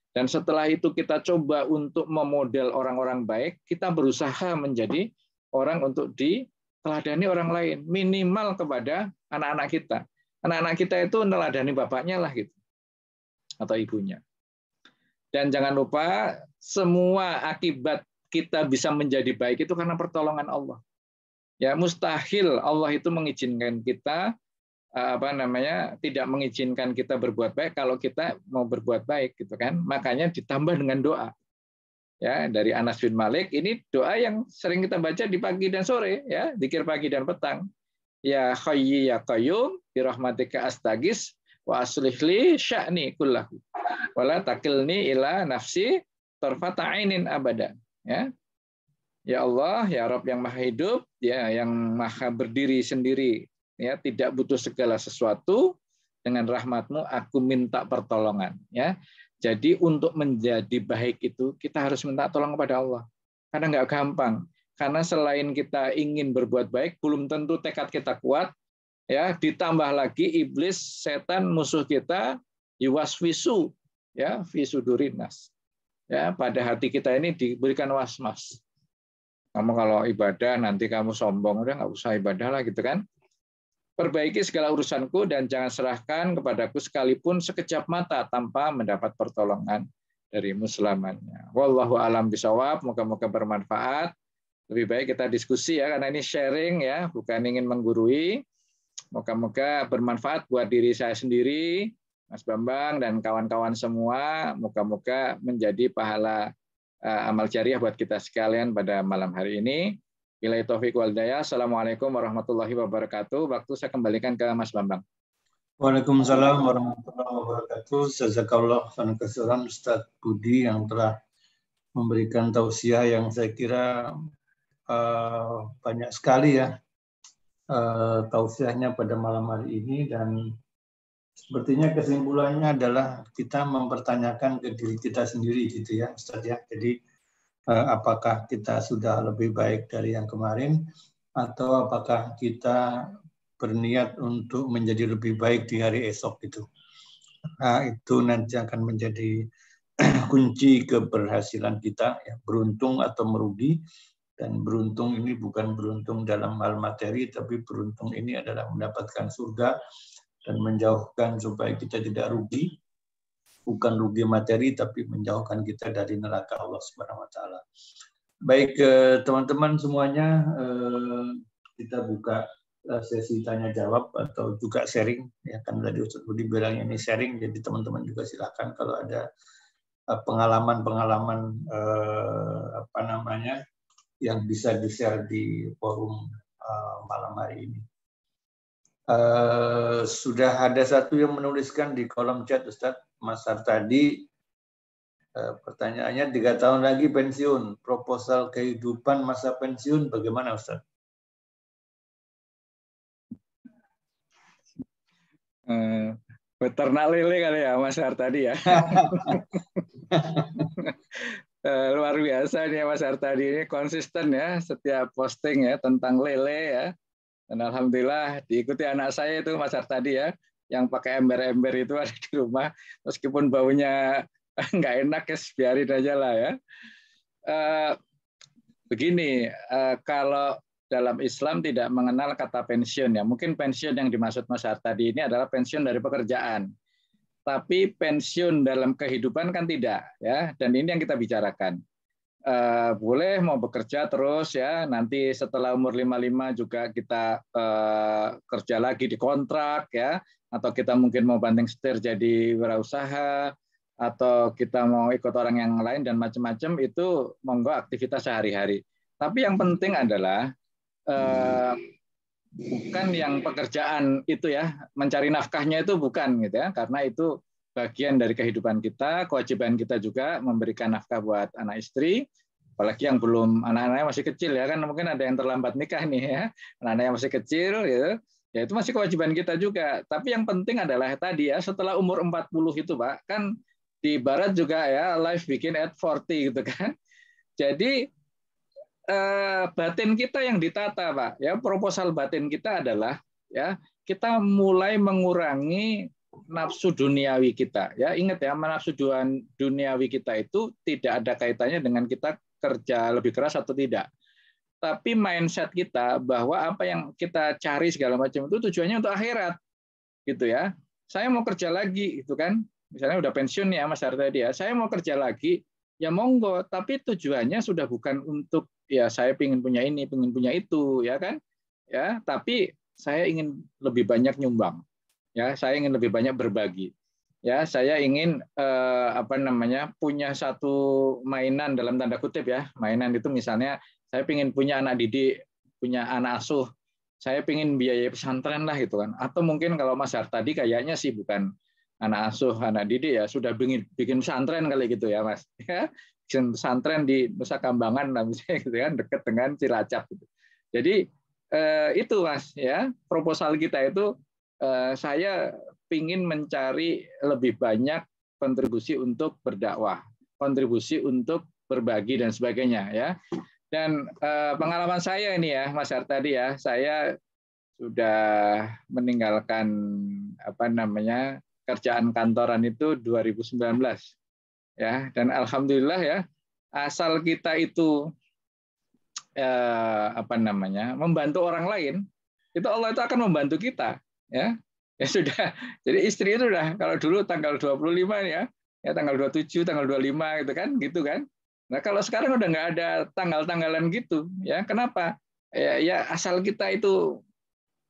Dan setelah itu kita coba untuk memodel orang-orang baik, kita berusaha menjadi orang untuk diteladani orang lain, minimal kepada anak-anak kita. Anak-anak kita itu neladani bapaknya lah gitu, atau ibunya. Dan jangan lupa semua akibat kita bisa menjadi baik itu karena pertolongan Allah. Ya mustahil Allah itu mengizinkan kita tidak mengizinkan kita berbuat baik kalau kita mau berbuat baik gitu kan. Makanya ditambah dengan doa. Ya, dari Anas bin Malik ini doa yang sering kita baca di pagi dan sore ya, zikir pagi dan petang. Ya Hayy ya Qayyum bi rahmatika astaghis wa aslih li sya'ni kullahu. Wala takilni ila nafsi tarfata ainin abada. Ya Allah, ya Rabb yang Maha Hidup, ya yang Maha berdiri sendiri, ya tidak butuh segala sesuatu, dengan rahmat-Mu aku minta pertolongan. Ya, jadi untuk menjadi baik itu kita harus minta tolong kepada Allah, karena nggak gampang. Karena selain kita ingin berbuat baik, belum tentu tekad kita kuat. Ya, ditambah lagi iblis, setan, musuh kita, yuwaswisu, ya, fisudurinas. Ya, pada hati kita ini diberikan was-was. Kamu kalau ibadah nanti kamu sombong, udah nggak usah ibadah lah gitu kan. Perbaiki segala urusanku dan jangan serahkan kepadaku sekalipun sekejap mata tanpa mendapat pertolongan darimu selamanya. Wallahu a'lam bishawab. Moga-moga bermanfaat. Lebih baik kita diskusi ya, karena ini sharing ya, bukan ingin menggurui. Moga-moga bermanfaat buat diri saya sendiri, Mas Bambang dan kawan-kawan semua, moga-moga menjadi pahala amal jariah buat kita sekalian pada malam hari ini. Billahi taufiq wal hidayah. Assalamualaikum warahmatullahi wabarakatuh. Waktu saya kembalikan ke Mas Bambang. Waalaikumsalam warahmatullahi wabarakatuh. Jazakallah khairan katsiran Ustaz Budi yang telah memberikan tausiah yang saya kira banyak sekali ya tausiahnya pada malam hari ini, dan sepertinya kesimpulannya adalah kita mempertanyakan ke diri kita sendiri gitu ya Ustaz ya. Jadi apakah kita sudah lebih baik dari yang kemarin, atau apakah kita berniat untuk menjadi lebih baik di hari esok gitu. Nah, itu nanti akan menjadi kunci keberhasilan kita, ya, beruntung atau merugi. Dan beruntung ini bukan beruntung dalam hal materi, tapi beruntung ini adalah mendapatkan surga dan menjauhkan supaya kita tidak rugi, bukan rugi materi, tapi menjauhkan kita dari neraka Allah Subhanahu Wa Taala. Baik teman-teman semuanya, kita buka sesi tanya jawab atau juga sharing. Ya kan tadi Ustaz Budi bilang ini sharing, jadi teman-teman juga silakan kalau ada pengalaman-pengalaman apa namanya yang bisa di-share di forum malam hari ini. Sudah ada satu yang menuliskan di kolom chat, Ustaz, Mas Sartadi. Pertanyaannya, 3 tahun lagi pensiun, proposal kehidupan masa pensiun bagaimana, Ustaz? Beternak lele kali ya Mas Sartadi ya. Luar biasa nih Mas Sartadi, ini konsisten ya setiap posting ya tentang lele ya. Dan alhamdulillah diikuti anak saya itu Mas Sartadi ya, yang pakai ember-ember itu ada di rumah, meskipun baunya nggak enak ya, biarin aja lah ya. Begini, kalau dalam Islam tidak mengenal kata pensiun ya, mungkin pensiun yang dimaksud Mas Sartadi ini adalah pensiun dari pekerjaan. Tapi pensiun dalam kehidupan kan tidak ya, dan ini yang kita bicarakan. Boleh mau bekerja terus ya, nanti setelah umur 55 juga kita kerja lagi di kontrak ya, atau kita mungkin mau banting setir jadi wirausaha, atau kita mau ikut orang yang lain dan macam-macam, itu monggo aktivitas sehari-hari. Tapi yang penting adalah bukan yang pekerjaan itu ya, mencari nafkahnya itu bukan gitu ya, karena itu bagian dari kehidupan kita, kewajiban kita juga memberikan nafkah buat anak istri, apalagi yang belum, anak-anaknya masih kecil ya kan, mungkin ada yang terlambat nikah nih ya, anak-anaknya masih kecil gitu, ya itu masih kewajiban kita juga. Tapi yang penting adalah tadi ya, setelah umur 40 itu Pak, kan di barat juga ya, life begin at 40 gitu kan. Jadi batin kita yang ditata Pak ya, proposal batin kita adalah ya, kita mulai mengurangi nafsu duniawi kita ya. Ingat ya, nafsu duniawi kita itu tidak ada kaitannya dengan kita kerja lebih keras atau tidak, tapi mindset kita bahwa apa yang kita cari segala macam itu tujuannya untuk akhirat gitu ya. Saya mau kerja lagi itu kan, misalnya udah pensiun ya Mas Sartadi ya, saya mau kerja lagi ya monggo, tapi tujuannya sudah bukan untuk ya saya ingin punya ini, ingin punya itu ya kan ya, tapi saya ingin lebih banyak nyumbang ya, saya ingin lebih banyak berbagi ya, saya ingin apa namanya punya satu mainan dalam tanda kutip ya, mainan itu misalnya saya ingin punya anak didik, punya anak asuh, saya ingin biaya pesantren lah gitu kan, atau mungkin kalau Mas Sartadi kayaknya sih bukan anak asuh, anak didik ya, sudah bikin pesantren kali gitu ya Mas ya, bikin pesantren di Nusa Kambangan lah misalnya gitu kan, dekat dengan Cilacap gitu. Jadi itu Mas ya, proposal kita itu saya ingin mencari lebih banyak kontribusi untuk berdakwah, kontribusi untuk berbagi dan sebagainya ya. Dan pengalaman saya ini ya Mas Sartadi ya, saya sudah meninggalkan apa namanya kerjaan kantoran itu 2019 ya, dan alhamdulillah ya, asal kita itu apa namanya membantu orang lain, itu Allah itu akan membantu kita ya. Ya sudah, jadi istri itu udah, kalau dulu tanggal 25 ya tanggal 27, tanggal 25 gitu kan. Nah kalau sekarang udah nggak ada tanggal-tanggalan gitu ya. Kenapa? Ya asal kita itu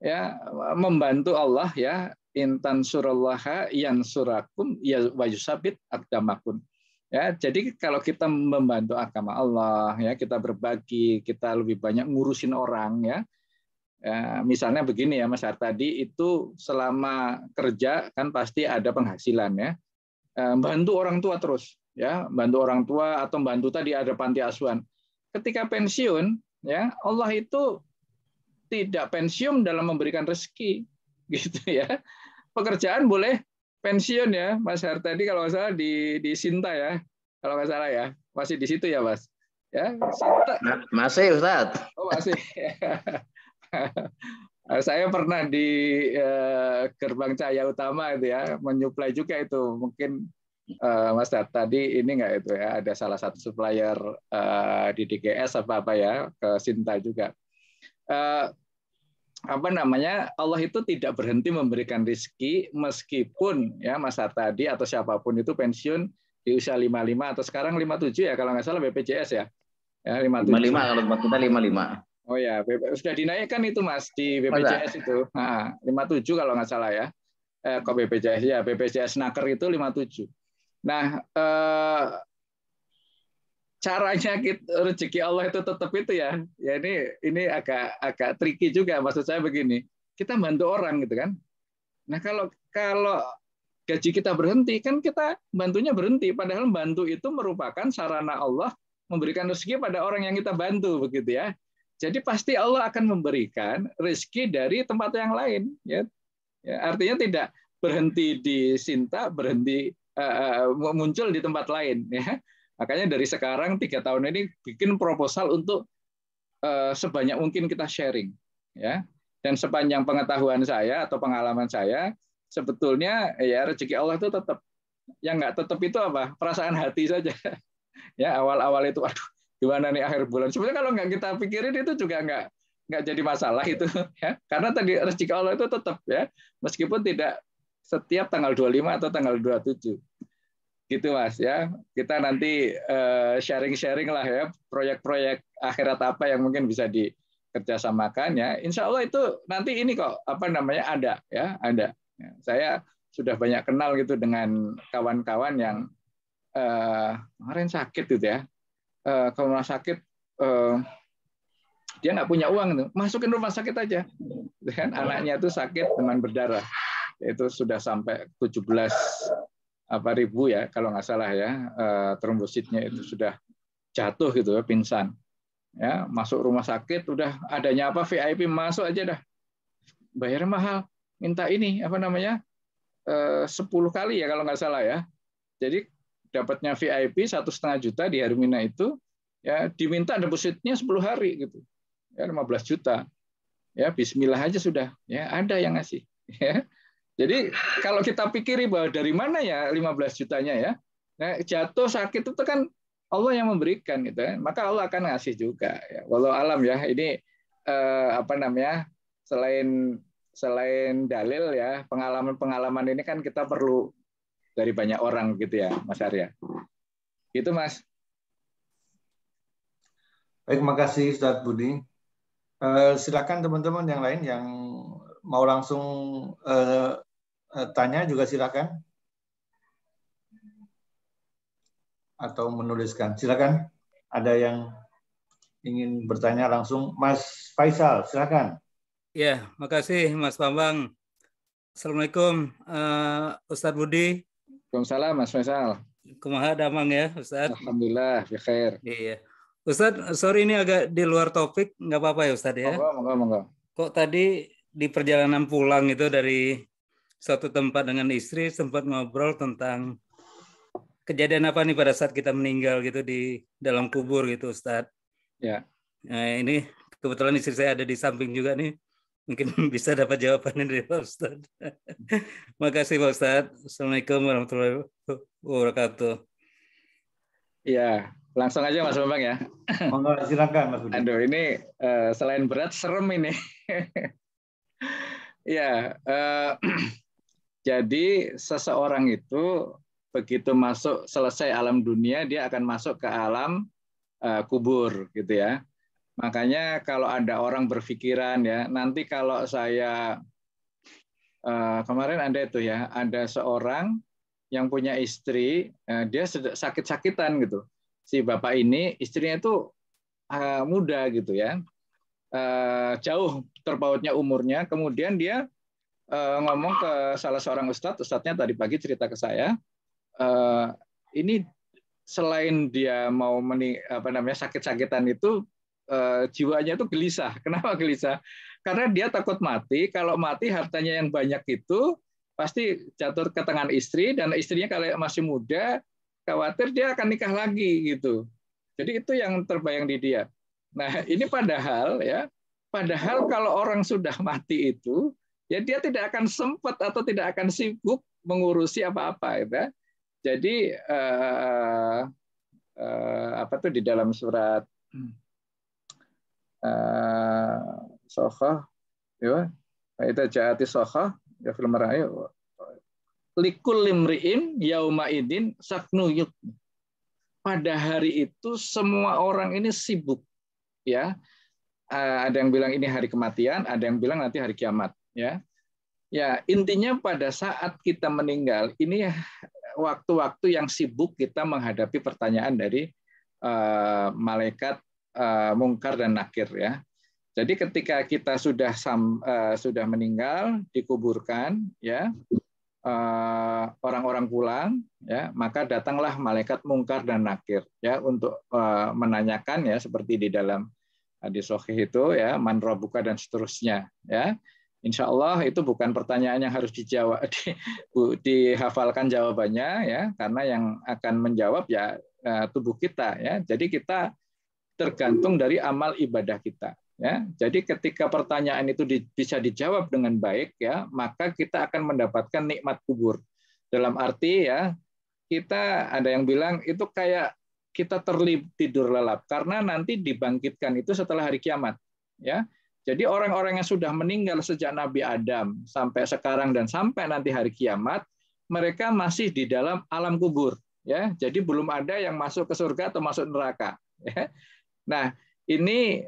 ya membantu Allah ya, intan surallaha yang surakum ya wayusabit akdamakum ya. Jadi kalau kita membantu agama Allah ya, kita berbagi, kita lebih banyak ngurusin orang ya. Misalnya begini ya Mas Sartadi, itu selama kerja kan pasti ada penghasilan ya, bantu orang tua terus ya, bantu orang tua atau bantu tadi ada panti asuhan. Ketika pensiun ya, Allah itu tidak pensiun dalam memberikan rezeki, gitu ya. Pekerjaan boleh pensiun ya, Mas Hartadi kalau nggak salah di Sinta ya, kalau nggak salah ya, masih di situ ya Mas. Ya, Sinta. Masih Ustaz. Oh masih. Saya pernah di Gerbang Cahaya Utama itu ya, menyuplai juga itu. Mungkin Mas tadi ini nggak itu ya, ada salah satu supplier di DGS apa ya ke Sinta juga. Apa namanya, Allah itu tidak berhenti memberikan rezeki meskipun ya Mas tadi atau siapapun itu pensiun di usia 55 atau sekarang 57 ya kalau nggak salah BPJS ya. Ya 57. 55 kalau tempat kita 55. Oh ya, sudah dinaikkan itu Mas di BPJS itu. Nah, 57 kalau nggak salah ya. Kok BPJS ya, BPJS Naker itu 57. Nah, caranya rezeki Allah itu tetap itu ya. Ya ini agak tricky juga. Maksud saya begini, kita bantu orang gitu kan. Nah, kalau gaji kita berhenti, kan kita bantunya berhenti. Padahal bantu itu merupakan sarana Allah memberikan rezeki pada orang yang kita bantu begitu ya. Jadi pasti Allah akan memberikan rezeki dari tempat yang lain. Ya, artinya tidak berhenti di Sinta, berhenti muncul di tempat lain. Ya. Makanya dari sekarang 3 tahun ini bikin proposal untuk sebanyak mungkin kita sharing. Ya. Dan sepanjang pengetahuan saya atau pengalaman saya, sebetulnya ya rezeki Allah itu tetap. Yang nggak tetap itu apa? Perasaan hati saja. Ya awal-awal itu, aduh gimana nih akhir bulan. Sebenarnya kalau nggak kita pikirin itu juga nggak jadi masalah itu ya, karena tadi rezeki Allah itu tetap ya, meskipun tidak setiap tanggal 25 atau tanggal 27 gitu Mas ya. Kita nanti sharing-sharing lah ya, proyek-proyek akhirat apa yang mungkin bisa dikerjasamakan ya. Insya Allah itu nanti ini kok apa namanya ada ya, ada. Saya sudah banyak kenal gitu dengan kawan-kawan yang kemarin sakit gitu ya. Kalau rumah sakit dia nggak punya uang tuh, masukin rumah sakit aja kan, anaknya itu sakit demam berdarah, itu sudah sampai 17.000 ya kalau nggak salah ya, trombositnya itu sudah jatuh gitu ya, pingsan ya, masuk rumah sakit udah adanya apa VIP masuk aja dah, bayar mahal, minta ini apa namanya 10 kali ya kalau nggak salah ya, jadi dapatnya VIP 1,5 juta di Hermina itu, ya diminta depositnya 10 hari gitu, ya 15 juta, ya Bismillah aja sudah, ya ada yang ngasih. Ya. Jadi kalau kita pikiri bahwa dari mana ya 15 jutanya ya, nah, jatuh sakit itu kan Allah yang memberikan gitu, ya. Maka Allah akan ngasih juga. Ya. Walau alam ya, ini apa namanya, selain dalil ya, pengalaman ini kan kita perlu dari banyak orang gitu ya, Mas Arya. Gitu, Mas. Baik, makasih Ustadz Budi. Silakan teman-teman yang lain yang mau langsung tanya juga silakan. Atau menuliskan. Silakan. Ada yang ingin bertanya langsung. Mas Faisal, silakan. Ya, makasih Mas Bambang. Assalamualaikum Ustadz Budi. Waalaikumsalam Mas Faisal. Kumaha damang ya Ustadz? Alhamdulillah, bi khair. Iya. Ustadz, sorry ini agak di luar topik, nggak apa-apa ya Ustadz ya? Monggo. Kok tadi di perjalanan pulang itu dari suatu tempat dengan istri sempat ngobrol tentang kejadian apa nih pada saat kita meninggal gitu di dalam kubur gitu Ustadz? Ya. Nah, ini kebetulan istri saya ada di samping juga nih. Mungkin bisa dapat jawabannya dari Pak Ustadz. Makasih Pak Ustadz. Assalamualaikum warahmatullahi wabarakatuh. Iya, langsung aja Mas Bambang ya. Silakan Mas Budi. Aduh, ini selain berat, serem ini. Ya, jadi seseorang itu begitu masuk selesai alam dunia, dia akan masuk ke alam kubur gitu ya. Makanya kalau ada orang berpikiran ya, nanti kalau saya kemarin ada itu ya, ada seorang yang punya istri, dia sakit-sakitan gitu. Si bapak ini istrinya itu muda gitu ya, jauh terpautnya umurnya. Kemudian dia ngomong ke salah seorang ustadznya tadi pagi cerita ke saya, ini selain dia mau sakit-sakitan itu, jiwanya itu gelisah. Kenapa gelisah? Karena dia takut mati. Kalau mati hartanya yang banyak itu pasti jatuh ke tangan istri, dan istrinya kalau masih muda khawatir dia akan nikah lagi gitu. Jadi itu yang terbayang di dia. Nah ini padahal kalau orang sudah mati itu ya dia tidak akan sempat atau tidak akan sibuk mengurusi apa-apa ya. Jadi apa tuh di dalam surat Sokhah ya, itu jati Sokhah ya film rayu likul limriin yauma idin saknuyuk. Pada hari itu semua orang ini sibuk ya. Ada yang bilang ini hari kematian, ada yang bilang nanti hari kiamat ya. Ya, intinya pada saat kita meninggal ini waktu-waktu yang sibuk kita menghadapi pertanyaan dari malaikat mungkar dan nakir ya. Jadi ketika kita sudah meninggal, dikuburkan ya, orang-orang pulang ya, maka datanglah malaikat mungkar dan nakir ya untuk menanyakan ya seperti di dalam hadis sahih itu ya, man rabbuka dan seterusnya ya. Insya Allah itu bukan pertanyaan yang harus dijawab, dihafalkan jawabannya ya, karena yang akan menjawab ya tubuh kita ya. Jadi kita tergantung dari amal ibadah kita ya. Jadi ketika pertanyaan itu bisa dijawab dengan baik ya, maka kita akan mendapatkan nikmat kubur. Dalam arti ya, kita ada yang bilang itu kayak kita tidur lelap karena nanti dibangkitkan itu setelah hari kiamat ya. Jadi orang-orang yang sudah meninggal sejak Nabi Adam sampai sekarang dan sampai nanti hari kiamat, mereka masih di dalam alam kubur ya. Jadi belum ada yang masuk ke surga atau masuk neraka ya. Nah, ini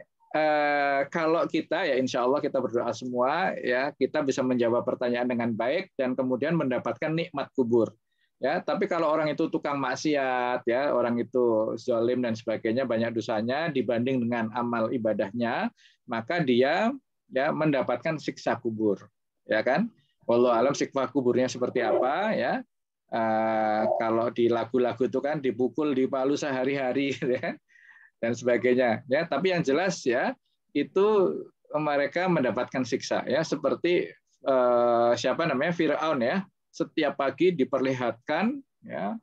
kalau kita ya insya Allah kita berdoa semua ya, kita bisa menjawab pertanyaan dengan baik dan kemudian mendapatkan nikmat kubur. Ya, tapi kalau orang itu tukang maksiat ya, orang itu zalim dan sebagainya, banyak dosanya dibanding dengan amal ibadahnya, maka dia ya mendapatkan siksa kubur. Ya kan? Wallahu alam siksa kuburnya seperti apa ya. Kalau di lagu-lagu itu kan dipukul, dipalu sehari-hari ya, dan sebagainya ya. Tapi yang jelas ya itu mereka mendapatkan siksa ya, seperti siapa namanya Firaun ya. Setiap pagi diperlihatkan ya,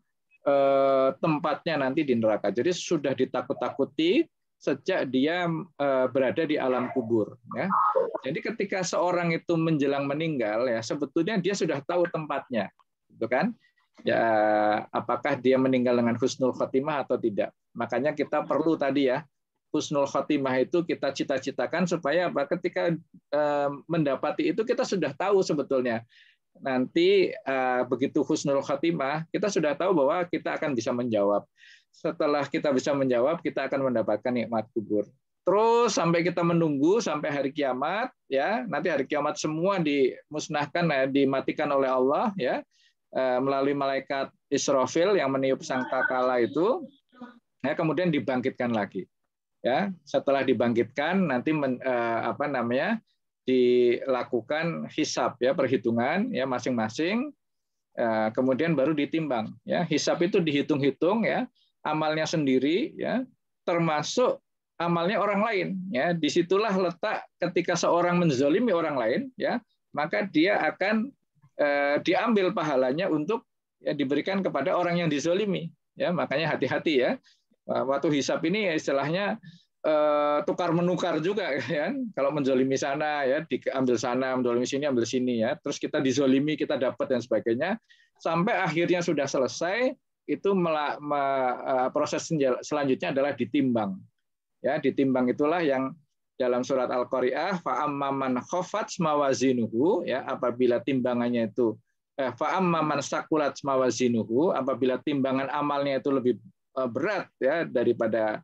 tempatnya nanti di neraka. Jadi sudah ditakut-takuti sejak dia berada di alam kubur. Ya. Jadi ketika seorang itu menjelang meninggal, ya sebetulnya dia sudah tahu tempatnya, gitu kan? Ya, apakah dia meninggal dengan husnul khotimah atau tidak? Makanya kita perlu tadi ya, husnul khotimah itu kita cita-citakan supaya apa? Ketika mendapati itu kita sudah tahu sebetulnya. Nanti begitu husnul khatimah, kita sudah tahu bahwa kita akan bisa menjawab. Setelah kita bisa menjawab, kita akan mendapatkan nikmat kubur. Terus sampai kita menunggu sampai hari kiamat, ya nanti hari kiamat semua dimusnahkan, dimatikan oleh Allah, ya melalui malaikat Israfil yang meniup sangkakala itu, ya kemudian dibangkitkan lagi. Ya setelah dibangkitkan nanti dilakukan hisab ya, perhitungan ya masing-masing, kemudian baru ditimbang ya. Hisab itu dihitung-hitung ya, amalnya sendiri ya, termasuk amalnya orang lain ya. Disitulah letak ketika seorang menzalimi orang lain ya, maka dia akan diambil pahalanya untuk ya, diberikan kepada orang yang dizalimi ya. Makanya hati-hati ya, waktu hisab ini istilahnya tukar menukar juga kan, kalau menzalimi sana ya diambil sana, menzalimi sini ambil sini ya, terus kita dizalimi kita dapat dan sebagainya, sampai akhirnya sudah selesai itu proses selanjutnya adalah ditimbang ya. Ditimbang itulah yang dalam surat Al-Qari'ah, fa amman khaffat mawazinuhu ya, apabila timbangannya itu fa amman saqulat mawazinuhu, apabila timbangan amalnya itu lebih berat ya daripada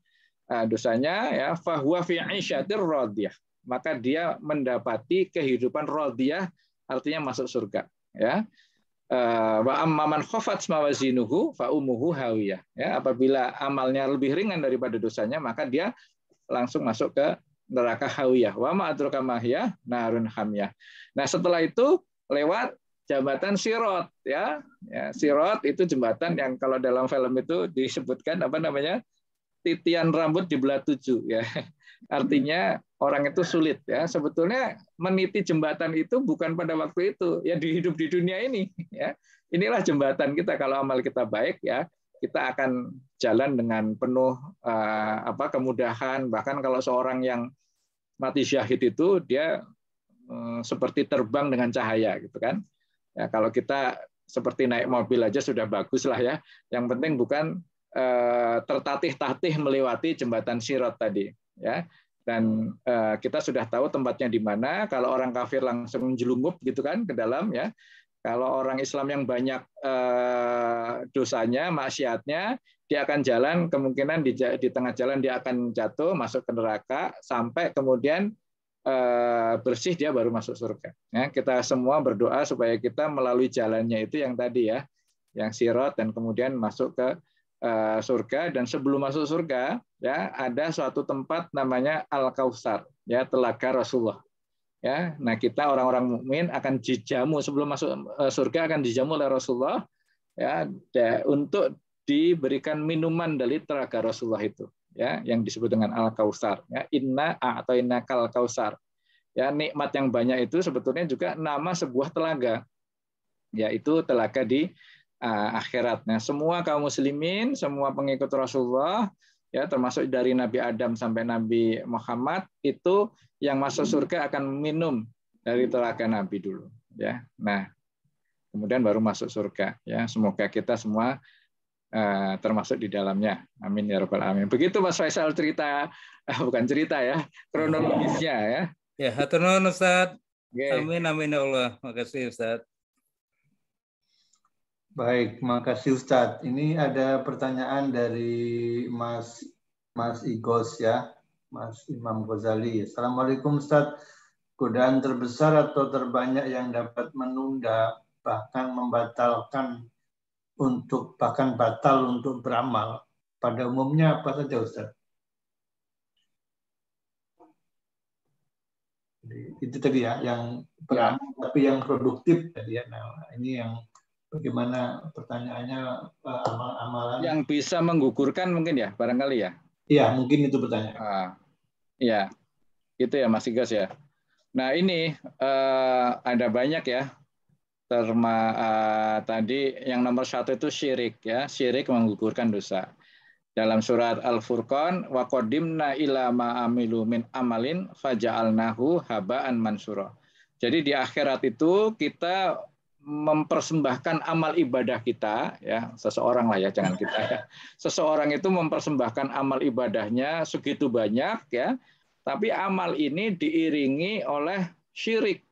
dosanya ya, fahuwa fi 'isyatir radiyah, maka dia mendapati kehidupan radiyah, artinya masuk surga ya. Wa amman khaffat mawazinuhu fa ummuhu hawiyah ya, apabila amalnya lebih ringan daripada dosanya maka dia langsung masuk ke neraka hawiyah. Wa ma adraka ma hiya narun hamiyah. Nah, setelah itu lewat jembatan Sirat ya. Ya, Sirat itu jembatan yang kalau dalam film itu disebutkan apa namanya? Titian rambut dibelah 7 ya. Artinya orang itu sulit ya. Sebetulnya meniti jembatan itu bukan pada waktu itu, ya di hidup di dunia ini ya. Inilah jembatan kita. Kalau amal kita baik ya, kita akan jalan dengan penuh kemudahan. Bahkan kalau seorang yang mati syahid itu dia seperti terbang dengan cahaya gitu kan. Ya, kalau kita seperti naik mobil aja sudah bagus lah ya. Yang penting bukan tertatih-tatih melewati jembatan Sirat tadi ya. Dan kita sudah tahu tempatnya di mana. Kalau orang kafir langsung jelungup gitu kan ke dalam ya. Kalau orang Islam yang banyak dosanya, maksiatnya, dia akan jalan, kemungkinan di tengah jalan dia akan jatuh, masuk ke neraka, sampai kemudian bersih dia baru masuk surga. Ya, kita semua berdoa supaya kita melalui jalannya itu yang tadi ya, yang Sirat, dan kemudian masuk ke surga. Dan sebelum masuk surga, ya ada suatu tempat namanya Al-Kautsar, ya telaga Rasulullah. Ya, nah kita orang-orang mukmin akan dijamu sebelum masuk surga, akan dijamu oleh Rasulullah ya untuk diberikan minuman dari telaga Rasulullah itu ya, yang disebut dengan Al-Kautsar ya, inna a'tainakal kautsar ya. Nikmat yang banyak itu sebetulnya juga nama sebuah telaga, yaitu telaga di akhirat. Nah, semua kaum muslimin, semua pengikut Rasulullah ya, termasuk dari Nabi Adam sampai Nabi Muhammad, itu yang masuk surga akan minum dari telaga Nabi dulu ya. Nah, kemudian baru masuk surga ya. Semoga kita semua termasuk di dalamnya. Amin ya rabbal alamin. Begitu Mas Faisal cerita, bukan cerita ya, kronologisnya ya. Ya, hatur nuhun Ustaz. Okay. Amin amin ya Allah. Makasih Ustaz. Baik, makasih Ustadz. Ini ada pertanyaan dari Mas Igos ya, Mas Imam Ghazali. Assalamualaikum Ustadz. Godaan terbesar atau terbanyak yang dapat menunda bahkan batal untuk beramal pada umumnya apa saja Ustadz? Itu tadi ya, yang beramal tapi yang produktif tadi ya. Nah, ini yang bagaimana pertanyaannya, amalan yang bisa menggugurkan mungkin ya, barangkali ya. Iya, mungkin itu pertanyaan. Iya, itu ya Mas Igos ya. Nah ini ada banyak ya. Tadi yang nomor 1 itu syirik ya, syirik menggugurkan dosa. Dalam surat Al-Furqan, wa qadimna ila ma amilu min amalin faja'alnahu haba'an mansura. Jadi di akhirat itu kita mempersembahkan amal ibadah kita ya, seseorang lah ya, jangan kita ya. Seseorang itu mempersembahkan amal ibadahnya segitu banyak ya, tapi amal ini diiringi oleh syirik.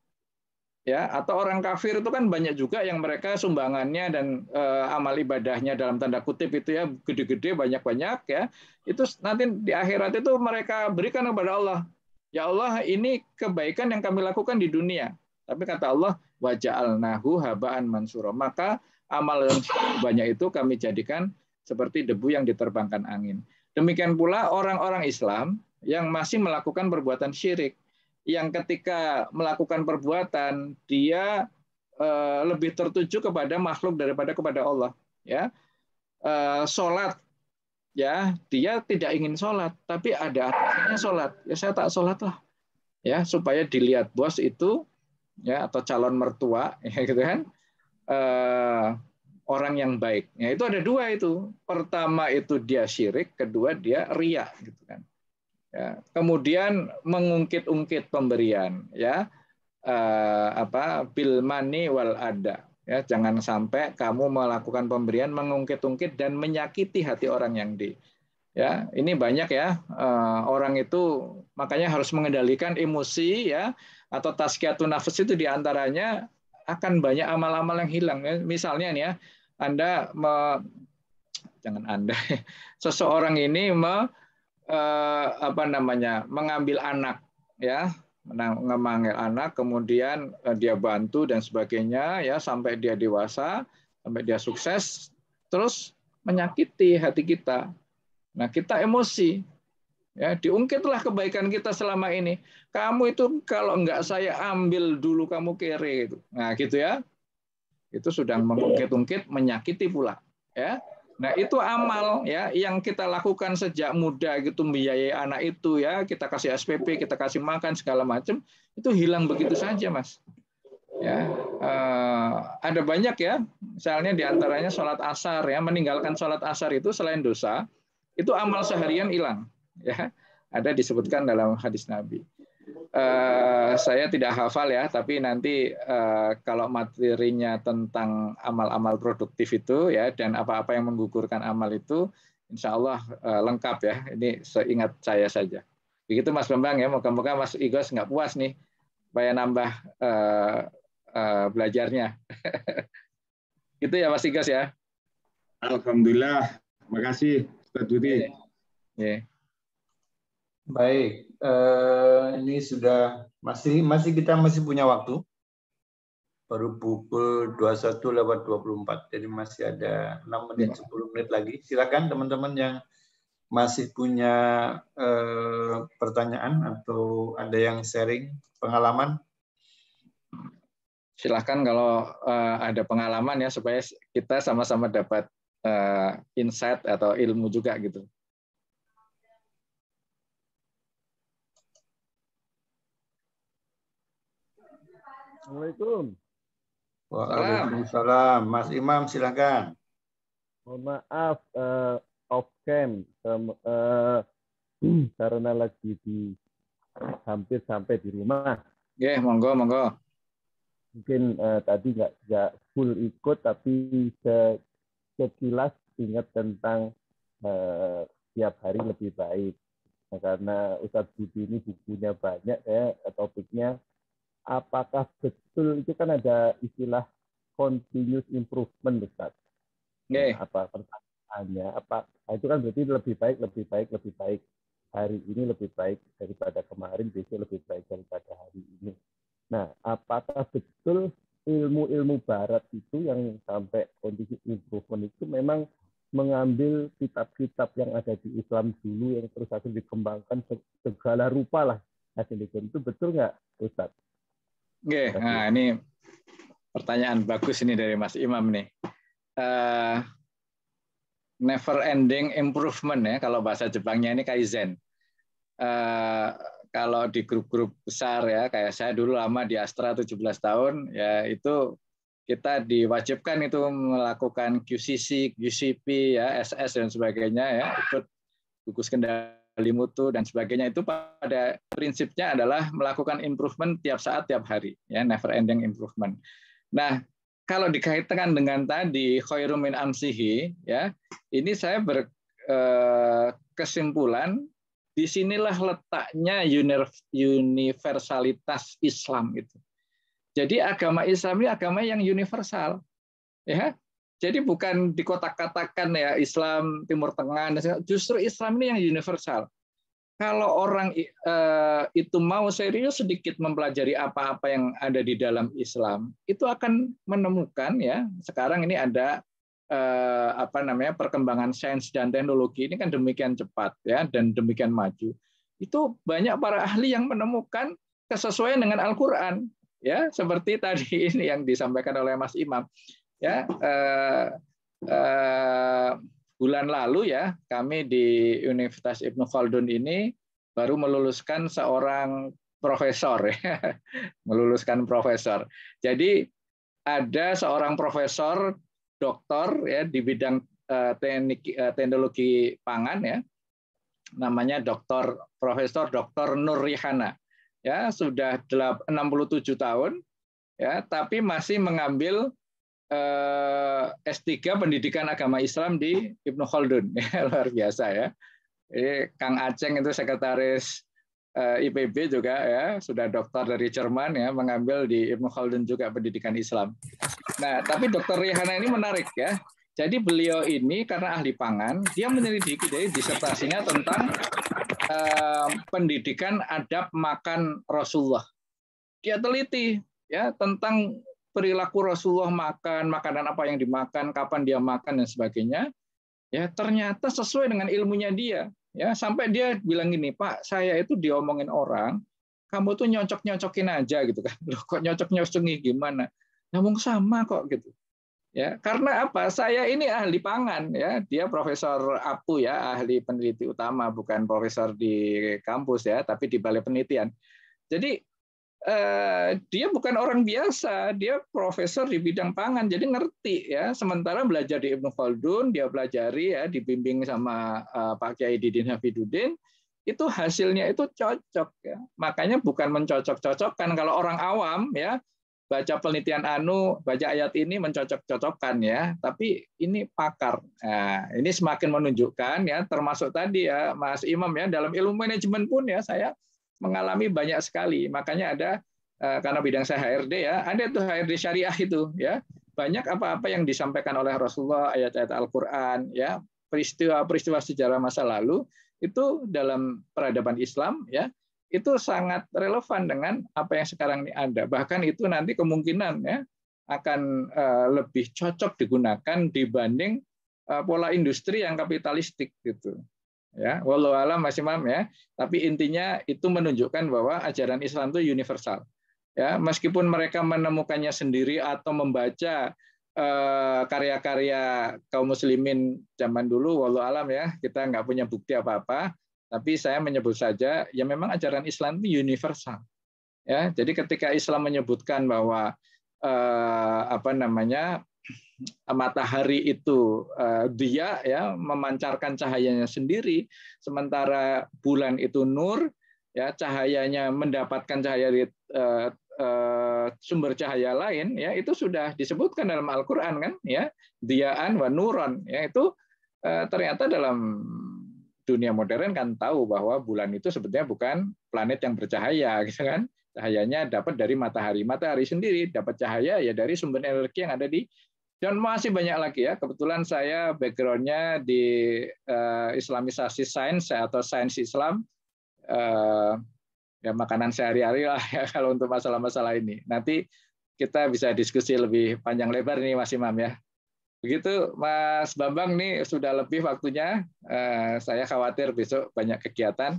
Ya, atau orang kafir itu kan banyak juga yang mereka sumbangannya dan amal ibadahnya dalam tanda kutip itu ya gede-gede, banyak-banyak ya. Itu nanti di akhirat itu mereka berikan kepada Allah. Ya Allah, ini kebaikan yang kami lakukan di dunia. Tapi kata Allah, wa ja'alnahu haba'an mansura. Maka amal yang banyak itu kami jadikan seperti debu yang diterbangkan angin. Demikian pula orang-orang Islam yang masih melakukan perbuatan syirik, yang ketika melakukan perbuatan dia lebih tertuju kepada makhluk daripada kepada Allah ya. Sholat ya, dia tidak ingin sholat tapi ada atasannya sholat ya, saya tak sholat lah ya, supaya dilihat bos itu ya, atau calon mertua ya gitu kan, orang yang baik ya. Itu ada dua itu, pertama itu dia syirik, kedua dia riya gitu kan. Ya, kemudian mengungkit-ungkit pemberian ya, bil mani wal ada ya, jangan sampai kamu melakukan pemberian mengungkit-ungkit dan menyakiti hati orang yang ya. Ini banyak ya, orang itu makanya harus mengendalikan emosi ya, atau tazkiyatun nafs itu diantaranya akan banyak amal-amal yang hilang ya. Misalnya nih ya, seseorang ini mengambil anak ya, mengambil anak, kemudian dia bantu dan sebagainya ya, sampai dia dewasa, sampai dia sukses, terus menyakiti hati kita. Nah, kita emosi ya, diungkitlah kebaikan kita selama ini. Kamu itu kalau enggak saya ambil dulu, kamu kere gitu. Nah, gitu ya. Itu sudah mengungkit-ungkit, menyakiti pula ya. Nah, itu amal ya yang kita lakukan sejak muda gitu, membiayai anak itu ya, kita kasih SPP, kita kasih makan segala macam, itu hilang begitu saja, Mas. Ya, ada banyak ya, misalnya diantaranya sholat asar ya, meninggalkan sholat asar itu selain dosa, itu amal seharian hilang ya, ada disebutkan dalam hadis Nabi. Saya tidak hafal ya, tapi nanti kalau materinya tentang amal-amal produktif itu ya, dan apa-apa yang menggugurkan amal itu, insya Allah lengkap ya. Ini seingat saya saja. Begitu Mas Bambang ya, moga-moga Mas Igos nggak puas nih, supaya nambah belajarnya. Gitu ya Mas Igos ya. Alhamdulillah, makasih Ustaz Budi. Baik, ini sudah kita masih punya waktu. Baru pukul 21:24, jadi masih ada 6 menit, 10 menit lagi. Silakan teman-teman yang masih punya pertanyaan atau ada yang sharing pengalaman. Silakan kalau ada pengalaman ya, supaya kita sama-sama dapat insight atau ilmu juga gitu. Assalamualaikum. Waalaikumsalam. Mas Imam, silakan. Mohon maaf, off cam karena lagi hampir sampai di rumah. Ya, monggo. Mungkin tadi nggak full ikut, tapi sekilas ingat tentang tiap hari lebih baik. Nah, karena Ustadz Budi ini bukunya banyak ya, topiknya apakah betul itu kan ada istilah continuous improvement, Ustaz. Nah, apa pertanyaannya? Itu kan berarti lebih baik. Hari ini lebih baik daripada kemarin, besok lebih baik daripada hari ini. Nah, apakah betul ilmu-ilmu barat itu yang sampai continuous improvement itu memang mengambil kitab-kitab yang ada di Islam dulu yang terus akan dikembangkan segala rupa lah. Itu betul nggak, Ustaz? Oke, nah ini pertanyaan bagus ini dari Mas Imam nih. Never ending improvement ya, kalau bahasa Jepangnya ini kaizen. Kalau di grup-grup besar ya, kayak saya dulu lama di Astra 17 tahun, ya itu kita diwajibkan itu melakukan QCC, QCP, ya, SS dan sebagainya ya, ikut gugus kendali mutu dan sebagainya. Itu pada prinsipnya adalah melakukan improvement tiap saat, tiap hari, ya, never ending improvement. Nah, kalau dikaitkan dengan tadi khairum min amsihi, ya, ini saya berkesimpulan disinilah letaknya universalitas Islam itu. Jadi agama Islam ini agama yang universal, ya. Jadi bukan dikotak-katakan ya Islam Timur Tengah, justru Islam ini yang universal. Kalau orang itu mau serius sedikit mempelajari apa-apa yang ada di dalam Islam, itu akan menemukan ya. Sekarang ini ada perkembangan sains dan teknologi ini kan demikian cepat ya dan demikian maju. Itu banyak para ahli yang menemukan kesesuaian dengan Al-Qur'an ya, seperti tadi ini yang disampaikan oleh Mas Imam. Ya, bulan lalu ya kami di Universitas Ibnu Khaldun ini baru meluluskan seorang profesor ya. Meluluskan profesor. Jadi ada seorang profesor doktor ya di bidang teknologi pangan ya. Namanya Profesor Dr. Nur Rihana. Ya, sudah 67 tahun ya, tapi masih mengambil S3 Pendidikan Agama Islam di Ibnu Khaldun. Luar biasa ya. Ini Kang Aceng itu sekretaris IPB juga ya, sudah doktor dari Jerman ya, mengambil di Ibnu Khaldun juga pendidikan Islam. Nah, tapi Dr. Rihana ini menarik ya. Jadi beliau ini karena ahli pangan, dia menyelidiki dari disertasinya tentang pendidikan adab makan Rasulullah. Dia teliti ya tentang perilaku Rasulullah makan, makanan apa yang dimakan, kapan dia makan dan sebagainya. Ya, ternyata sesuai dengan ilmunya dia. Ya, sampai dia bilang gini, "Pak, saya itu diomongin orang, kamu tuh nyocok-nyocokin aja gitu kan. Loh, kok nyocok-nyocokin gimana? Ngomong sama kok gitu. Ya, karena apa? Saya ini ahli pangan ya. Dia Profesor Apu ya, ahli peneliti utama, bukan profesor di kampus ya, tapi di balai penelitian. Jadi dia bukan orang biasa, dia profesor di bidang pangan, jadi ngerti ya. Sementara belajar di Ibnu Khaldun, dia pelajari ya, dibimbing sama Pak Kiai Didin Hafiduddin, itu hasilnya itu cocok ya. Makanya bukan mencocok-cocokkan. Kalau orang awam ya, baca penelitian baca ayat ini mencocok-cocokkan ya, tapi ini pakar. Nah, ini semakin menunjukkan ya, termasuk tadi ya Mas Imam ya, dalam ilmu manajemen pun ya saya mengalami banyak sekali. Makanya ada karena bidang saya HRD ya, ada tuh HRD syariah itu ya. Banyak apa-apa yang disampaikan oleh Rasulullah, ayat-ayat Al-Qur'an ya, peristiwa-peristiwa sejarah masa lalu itu dalam peradaban Islam ya, itu sangat relevan dengan apa yang sekarang ini ada. Bahkan itu nanti kemungkinan ya akan lebih cocok digunakan dibanding pola industri yang kapitalistik gitu. Ya, wallahu alam Mas Imam ya. Tapi intinya itu menunjukkan bahwa ajaran Islam itu universal. Ya, meskipun mereka menemukannya sendiri atau membaca karya-karya kaum muslimin zaman dulu, wallahu alam ya, kita nggak punya bukti apa-apa. Tapi saya menyebut saja, ya memang ajaran Islam itu universal. Ya, jadi ketika Islam menyebutkan bahwa matahari itu dia ya memancarkan cahayanya sendiri, sementara bulan itu nur, ya cahayanya mendapatkan cahaya dari sumber cahaya lain, ya itu sudah disebutkan dalam Al-Qur'an kan, ya diyaan wa nuron, ya itu ternyata dalam dunia modern kan tahu bahwa bulan itu sebetulnya bukan planet yang bercahaya, gitu kan? Cahayanya dapat dari matahari. Matahari sendiri dapat cahaya ya dari sumber energi yang ada di, dan masih banyak lagi ya. Kebetulan saya background-nya di Islamisasi sains atau sains Islam, ya makanan sehari-hari lah ya kalau untuk masalah-masalah ini. Nanti kita bisa diskusi lebih panjang lebar nih Mas Imam ya. Begitu Mas Bambang, nih sudah lebih waktunya. Saya khawatir besok banyak kegiatan.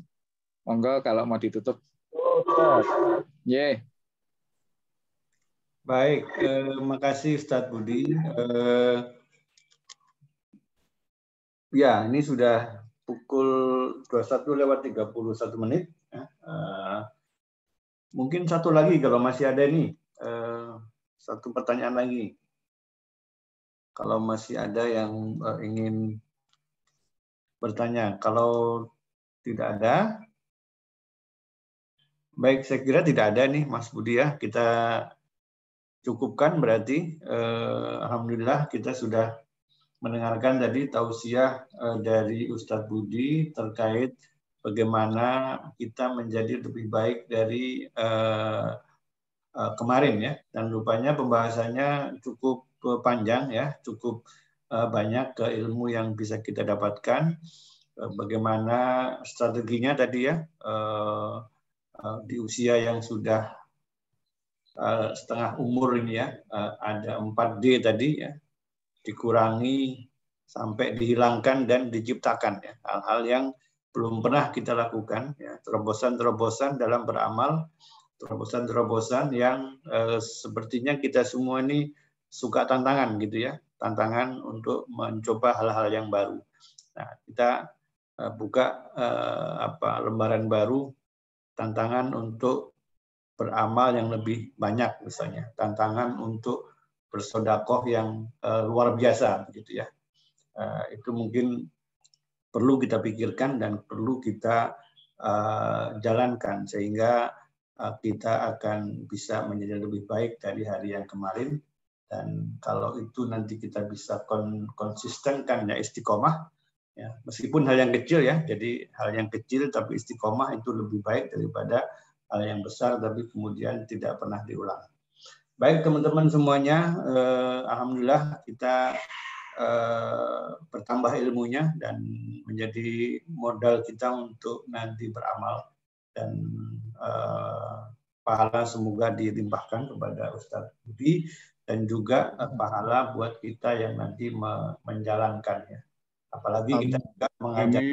Monggo kalau mau ditutup. Baik, makasih Ustadz Budi. Ya, ini sudah pukul 21:31. Mungkin satu lagi kalau masih ada nih, satu pertanyaan lagi. Kalau masih ada yang ingin bertanya. Kalau tidak ada, baik, saya kira tidak ada nih Mas Budi ya. Kita cukupkan berarti. Alhamdulillah kita sudah mendengarkan tadi tausiah dari Ustadz Budi terkait bagaimana kita menjadi lebih baik dari kemarin ya. Dan rupanya pembahasannya cukup panjang ya, cukup banyak ilmu yang bisa kita dapatkan. Bagaimana strateginya tadi ya, di usia yang sudah setengah umur ini ya, ada 4D tadi ya, dikurangi sampai dihilangkan dan diciptakan ya, hal-hal yang belum pernah kita lakukan ya, terobosan-terobosan dalam beramal, terobosan-terobosan yang sepertinya kita semua ini suka tantangan gitu ya, tantangan untuk mencoba hal-hal yang baru. Nah, kita buka lembaran baru, tantangan untuk beramal yang lebih banyak misalnya, tantangan untuk bersedekah yang luar biasa gitu ya. Itu mungkin perlu kita pikirkan dan perlu kita jalankan sehingga kita akan bisa menjadi lebih baik dari hari yang kemarin. Dan kalau itu nanti kita bisa konsistenkan ya, istiqomah ya, meskipun hal yang kecil ya, jadi hal yang kecil tapi istiqomah itu lebih baik daripada hal yang besar tapi kemudian tidak pernah diulang. Baik teman-teman semuanya, alhamdulillah kita bertambah ilmunya dan menjadi modal kita untuk nanti beramal, dan pahala semoga dilimpahkan kepada Ustadz Budi dan juga pahala buat kita yang nanti menjalankannya. Apalagi kita juga mengajak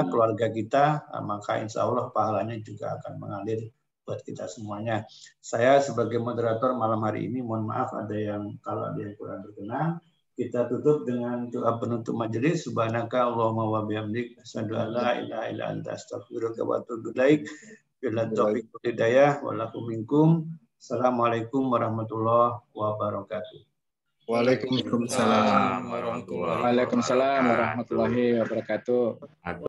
keluarga kita, maka insya Allah pahalanya juga akan mengalir buat kita semuanya. Saya sebagai moderator malam hari ini, mohon maaf kalau ada yang kurang berkenan. Kita tutup dengan doa penutup majelis. Subhanaka Allahumma wa bihamdik, asyhadu an la ilaha illa anta, astaghfiruka wa atubu ilaik. Bila taufiq wal hidayah, walakum minkum. Assalamualaikum warahmatullahi wabarakatuh. Waalaikumsalam warahmatullahi wabarakatuh. Waalaikumsalam warahmatullahi wabarakatuh.